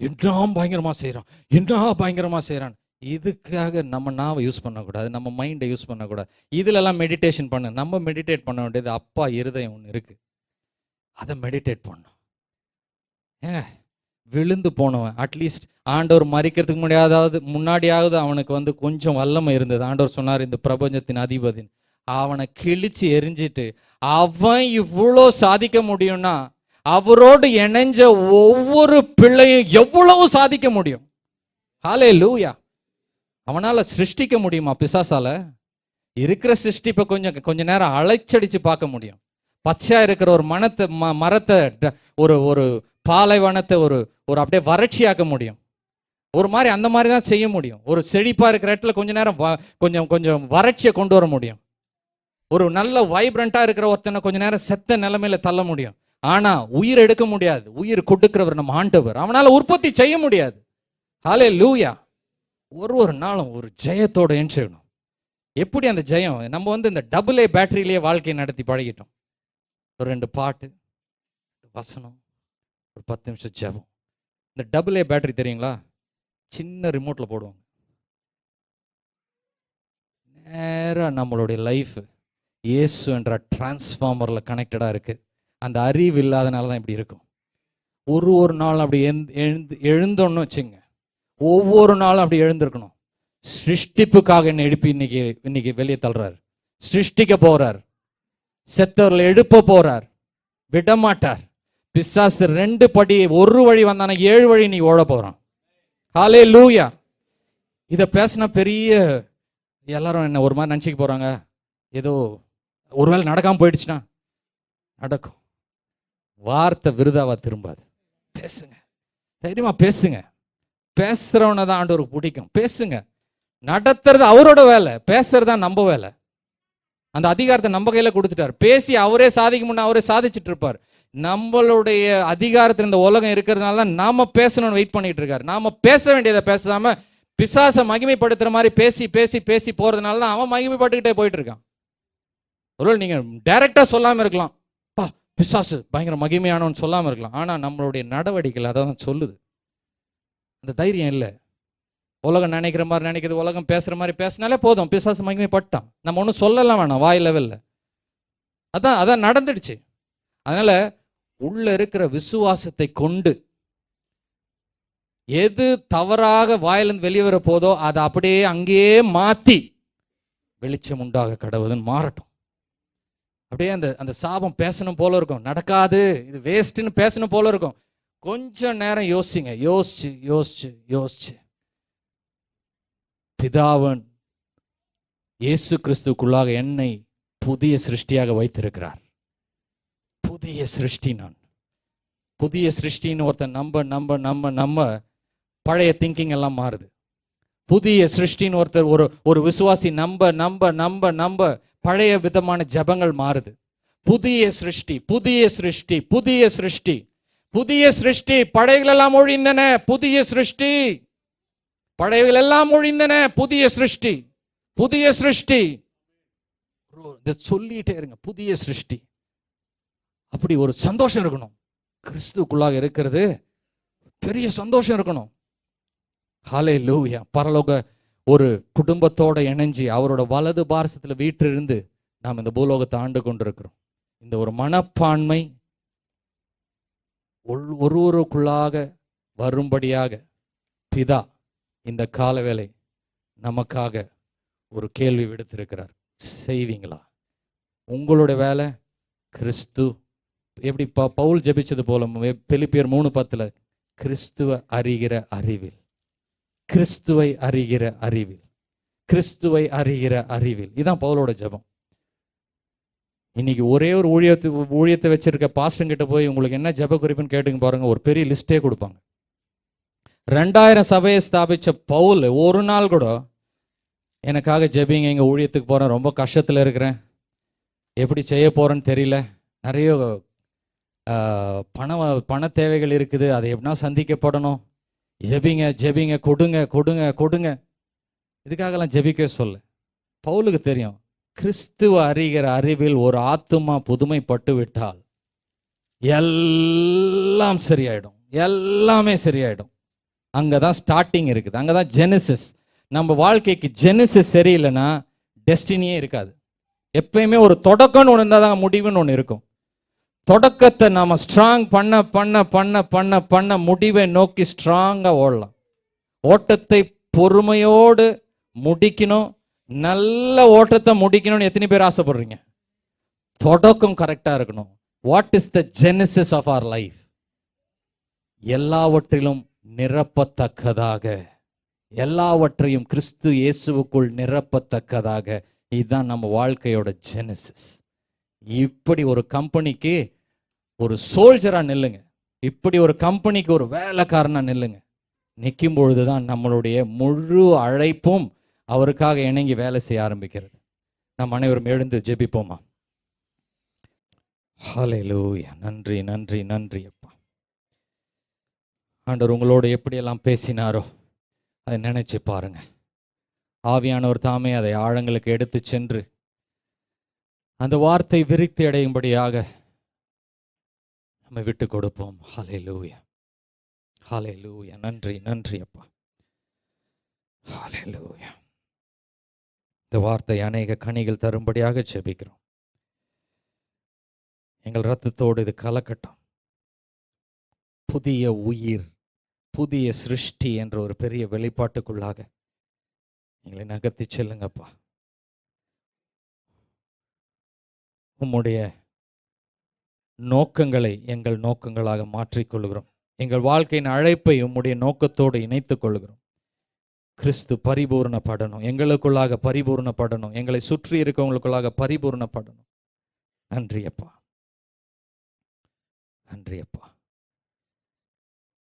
என்ன பயங்கரமா செய்யறான், என்ன பயங்கரமா செய்யறான், இதுக்காக நம்ம நாவை யூஸ் பண்ணக்கூடாது, நம்ம மைண்டை யூஸ் பண்ணக்கூடாது. இதுலலாம் மெடிடேஷன் பண்ண, நம்ம மெடிடேட் பண்ண வேண்டியது அப்பா இருதயம் ஒன்று இருக்கு, அதை மெடிடேட் பண்ணணும். ஏங்க விழுந்து போனவன் அட்லீஸ்ட் ஆண்டவர் மறிக்கிறதுக்கு முன்னாடியாவது அவனுக்கு வந்து கொஞ்சம் வல்லமை இருந்தது. ஆண்டவர் சொன்னார் இந்த பிரபஞ்சத்தின் அதிபதி, அவனை கிழிச்சு எரிஞ்சிட்டு அவன் இவ்வளோ சாதிக்க முடியும்னா அவரோடு இணைஞ்ச ஒவ்வொரு பிள்ளையும் எவ்வளவு சாதிக்க முடியும்? ஹல்லேலூயா. அவனால சிருஷ்டிக்க முடியுமா? பிசாசால இருக்கிற சிருஷ்டிப்பை கொஞ்ச நேரம் அலைச்சடிச்சு பார்க்க முடியும். பச்சையா இருக்கிற ஒரு மரத்தை ஒரு பாலைவனத்தை ஒரு அப்படியே வறட்சியாக்க முடியும். ஒரு மாதிரி அந்த மாதிரி தான் செய்ய முடியும். ஒரு செழிப்பா இருக்கிற இடத்துல கொஞ்ச நேரம் கொஞ்சம் வறட்சியை கொண்டு வர முடியும். ஒரு நல்ல வைப்ரண்டா இருக்கிற ஒருத்தனை கொஞ்ச நேரம் செத்த நிலைமையில தள்ள முடியும். ஆனா உயிர் எடுக்க முடியாது. உயிர் கொடுக்கிறவர் நம்ம ஆண்டவர், அவனால உற்பத்தி செய்ய முடியாது. ஹல்லேலூயா. ஒரு நாளும் ஒரு ஜெயத்தோட என்ஷணும். எப்படி அந்த ஜெயம்? நம்ம வந்து இந்த AA பேட்டரியிலேயே வாழ்க்கையை நடத்தி பழகிட்டோம். ஒரு 2 பாட்டு, வசனம், ஒரு 10 நிமிஷம் ஜெபம். இந்த AA பேட்டரி தெரியுங்களா? சின்ன ரிமோட்ல போடுவாங்க. நேரா நம்மளுடைய லைஃப் இயேசு என்ற டிரான்ஸ்ஃபார்மர்ல கனெக்டடா இருக்கு. அந்த அறிவு இல்லாதனால தான் இப்படி இருக்கும். ஒரு நாள் அப்படி எழுந்தோன்னு வச்சுங்க, ஒவ்வொரு நாளும் அப்படி எழுந்திருக்கணும். சிருஷ்டிப்புக்காக என்னை எழுப்பி இன்னைக்கு வெளியே தள்ளுறாரு, சிருஷ்டிக்க போறார், செத்தவர்களை எழுப்ப போறார், விடமாட்டார். பிசாசு 2 படி, ஒரு வழி வந்தானா 7 வழி நீ ஓட போறான். ஹல்லேலூயா. இத பேசினா பெரிய எல்லாரும் என்ன ஒரு மாதிரி நினைச்சுக்க போறாங்க, ஏதோ ஒருவேளை நடக்காம போயிடுச்சுன்னா. நடக்கும். வார்த்தை விருதாவா திரும்பாது. பேசுங்க, தைரியமா பேசுங்க. பேசுறவனை தான் ஆண்டவருக்கு பிடிக்கும். பேசுங்க. நடத்துறது அவரோட வேலை, பேசுறதா நம்ம வேலை. அந்த அதிகாரத்தை நம்ம கையில கொடுத்துட்டார். பேசி அவரே சாதிக்க முன்னா அவரே சாதிச்சுட்டு இருப்பார். நம்மளுடைய அதிகாரத்தில் இந்த உலகம் இருக்கிறதுனால தான் நாம பேசணும்னு வெயிட் பண்ணிட்டு இருக்காரு. நாம பேச வேண்டியதை பேசாம பிசாசை மகிமைப்படுத்துற மாதிரி பேசி பேசி பேசி போறதுனால தான் அவன் மகிமைப்பட்டுக்கிட்டே போயிட்டு இருக்கான். ஒருவேளை நீங்க டைரக்டா சொல்லாம இருக்கலாம், பா பிசாசு பயங்கர மகிமையானவன்னு சொல்லாம இருக்கலாம். ஆனா நம்மளுடைய நடவடிக்கைகள் அதை தான் சொல்லுது. அந்த தைரியம் இல்லை. உலகம் நினைக்கிற மாதிரி நினைக்கிறது, உலகம் பேசுற மாதிரி பேசினாலே போதும், பிசாசு மகிமைப்பட்டான். நம்ம ஒன்றும் சொல்லலாம் வேணாம் வாய் லெவல்ல. அதான் நடந்துடுச்சு. அதனால உள்ள இருக்கிற விசுவாசத்தை கொண்டு எது தவறாக வாயிலிருந்து வெளியே வர போதோ அதை அப்படியே அங்கேயே மாத்தி வெளிச்சம் உண்டாக கடவுதுன்னு மாறட்டும். அப்படியே அந்த அந்த சாபம் பேசணும் போல இருக்கும், நடக்காது இது வேஸ்ட்னு பேசணும் போல இருக்கும். கொஞ்சம் நேரம் யோசிங்க, யோசிச்சு யோசிச்சு யோசிச்சு பிதாவன் இயேசு கிறிஸ்துக்குள்ளாக என்னை புதிய சிருஷ்டியாக வைத்திருக்கிறார். புதிய சிருஷ்டி, நான் புதிய சிருஷ்டின்னு ஒருத்தன் நம்ப நம்ப நம்ப நம்ப பழைய திங்கிங் எல்லாம் மாறுது. புதிய சிருஷ்டின்னு ஒருத்தர் ஒரு விசுவாசி நம்ப நம்ப நம்ப நம்ப பழைய விதமான ஜபங்கள் மாறுது. புதிய சிருஷ்டி, புதிய சிருஷ்டி, புதிய சிருஷ்டி, புதிய சிருஷ்டி. பழையகள் எல்லாம் ஒழிந்தன, புதிய சிருஷ்டி. பழையகள் எல்லாம் ஒழிந்தன, புதிய சிருஷ்டி, புதிய சிருஷ்டி. சொல்லிட்டே இருங்க, புதிய சிருஷ்டி. அப்படி ஒரு சந்தோஷம் இருக்கணும். கிறிஸ்துக்குள்ளாக இருக்கிறது பெரிய சந்தோஷம் இருக்கணும். ஹல்லேலூயா. பரலோக ஒரு குடும்பத்தோட இணைஞ்சி அவரோட வலது பாரசத்துல வீற்றிருந்து நாம் இந்த பூலோகத்தை ஆண்டு கொண்டிருக்கிறோம். இந்த ஒரு மனப்பான்மை ஒருவருக்குள்ளாக வரும்படியாக பிதா இந்த காலவேளை நமக்காக ஒரு கேள்வி விடுத்திருக்கிறார். செய்வீங்களா? உங்களுடைய வேலை கிறிஸ்து எப்படி பவுல் ஜெபிச்சது போல பிலிப்பியர் 3:10 கிறிஸ்துவ அறிகிற அறிவில், கிறிஸ்துவை அறிகிற அறிவில், கிறிஸ்துவை அறிகிற அறிவில். இதுதான் பவுலோட ஜெபம். இன்னைக்கு ஒரே ஒரு ஊழியத்தை வச்சிருக்க பாஸ்டர் கிட்ட போய் உங்களுக்கு என்ன ஜெப குறிப்புன்னு கேட்டுங்க பாருங்க, ஒரு பெரிய லிஸ்டே கொடுப்பாங்க. 2000 சபையை ஸ்தாபிச்ச பவுல் ஒரு நாள் கூட எனக்காக ஜெபிங்க, எங்க ஊழியத்துக்கு போறேன், ரொம்ப கஷ்டத்துல இருக்கிறேன், எப்படி செய்ய போறேன்னு தெரியல, நிறைய பண தேவைகள் இருக்குது, அதை எப்படின்னா சந்திக்கப்படணும், ஜெபிங்க ஜெபிங்க, கொடுங்க கொடுங்க கொடுங்க, இதுக்காகலாம் ஜெபிக்க சொல்ல. பவுலுக்கு தெரியும், கிறிஸ்துவ அறிகிற அறிவில் ஒரு ஆத்துமா புதுமைப்பட்டு விட்டால் எல்லாம் சரியாயிடும், எல்லாமே சரியாயிடும். அங்கதான் ஸ்டார்டிங் இருக்குது, அங்கதான் ஜெனிசிஸ். நம்ம வாழ்க்கைக்கு ஜெனிசிஸ் சரியில்லைன்னா டெஸ்டினியே இருக்காது. எப்பயுமே ஒரு தொடக்கம்னு ஒன்று இருந்தால் தான் முடிவுன்னு ஒன்று இருக்கும். தொடக்கத்தை நாம ஸ்ட்ராங் பண்ண பண்ண பண்ண பண்ண பண்ண முடிவை நோக்கி ஸ்ட்ராங்கா ஓடலாம். ஓட்டத்தை பொறுமையோடு முடிக்கணும். நல்ல ஓட்டத்தை முடிக்கணும்னு எத்தனை பேர் ஆசைப்படுறீங்க? தொடக்கம் கரெக்டா இருக்கணும். What is the genesis of our life? எல்லாவற்றிலும் நிரப்பத்தக்கதாக, எல்லாவற்றையும் கிறிஸ்து இயேசுவுக்குள் நிரப்பத்தக்கதாக. இதுதான் நம்ம வாழ்க்கையோட ஜெனிசிஸ். இப்படி ஒரு கம்பெனிக்கு ஒரு சோல்ஜரா நில்லுங்க, இப்படி ஒரு கம்பெனிக்கு ஒரு வேலைக்காரனா நில்லுங்க. நிற்கும் பொழுதுதான் நம்மளுடைய முழு அழைப்பும் அவருக்காக இணங்கி வேலை செய்ய ஆரம்பிக்கிறது. நம் அனைவரும் எழுந்து ஜெபிப்போமா? ஹல்லேலூயா. நன்றி நன்றி நன்றி அப்பா. ஆண்டவர் உங்களோடு எப்படியெல்லாம் பேசினாரோ அதை நினைச்சு பாருங்க. ஆவியானவர் தாமே அதை ஆழங்களுக்கு எடுத்து சென்று அந்த வார்த்தை விருத்தி அடையும்படியாக நம்ம விட்டு கொடுப்போம். ஹல்லேலூயா ஹல்லேலூயா. நன்றி நன்றி அப்பா. ஹல்லேலூயா. இந்த வார்த்தை அநேக கனிகள் தரும்படியாக ஜெபிக்கிறோம். எங்கள் இரத்தத்தோடு இது கலக்கட்டும். புதிய உயிர், புதிய சிருஷ்டி என்ற ஒரு பெரிய வெளிப்பாட்டுக்குள்ளாக எங்களை நகர்த்தி செல்லுங்கப்பா. உம்முடைய நோக்கங்களை எங்கள் நோக்கங்களாக மாற்றிக்கொள்கிறோம். எங்கள் வாழ்க்கையின் அழைப்பை உம்முடைய நோக்கத்தோடு இணைத்துக் கொள்கிறோம். கிறிஸ்து பரிபூர்ணப்படணும், எங்களுக்குள்ளாக பரிபூர்ணப்படணும், எங்களை சுற்றி இருக்கவங்களுக்குள்ளாக பரிபூர்ணப்படணும். நன்றி அப்பா, நன்றி அப்பா.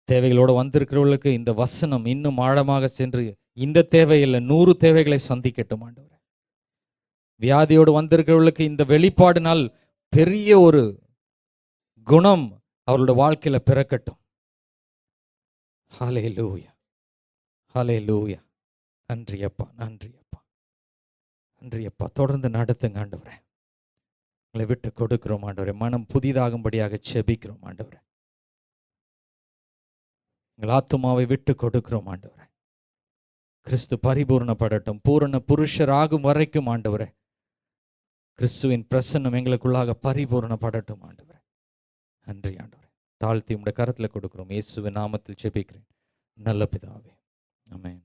தேவைகளோடு வந்திருக்கிறவர்களுக்கு இந்த வசனம் இன்னும் ஆழமாக சென்று இந்த தேவையில்லை 100 தேவைகளை சந்திக்கட்டும் ஆண்டவரே. வியாதியோடு வந்திருக்கிறவர்களுக்கு இந்த வெளிப்பாடினால் பெரிய ஒரு குணம் அவர்களுடைய வாழ்க்கையில பிறக்கட்டும். ஹல்லேலூயா ஹல்லேலூயா. நன்றி அப்பா, நன்றி அப்பா, நன்றி அப்பா. தொடர்ந்து நடத்துங்க ஆண்டவரே. உங்களை விட்டு கொடுக்கிறோம் ஆண்டவரே. மனம் புதிதாகும்படியாக செபிக்கிறோம் ஆண்டவரே. எங்கள் ஆத்துமாவை விட்டு கொடுக்கிறோம் ஆண்டவரே. கிறிஸ்து பரிபூர்ணப்படட்டும், பூரண புருஷராகும் வரைக்கும் ஆண்டவரே கிறிஸ்துவின் பிரசன்னம் எங்களுக்குள்ளாக பரிபூர்ணப்படட்டும் ஆண்டவரே. நன்றி ஆண்டவரே. தாழ்த்தி உம்முடைய கரத்தில் கொடுக்கிறோம். இயேசுவின் நாமத்தில் ஜெபிக்கிறேன் நல்ல பிதாவே. ஆமென்.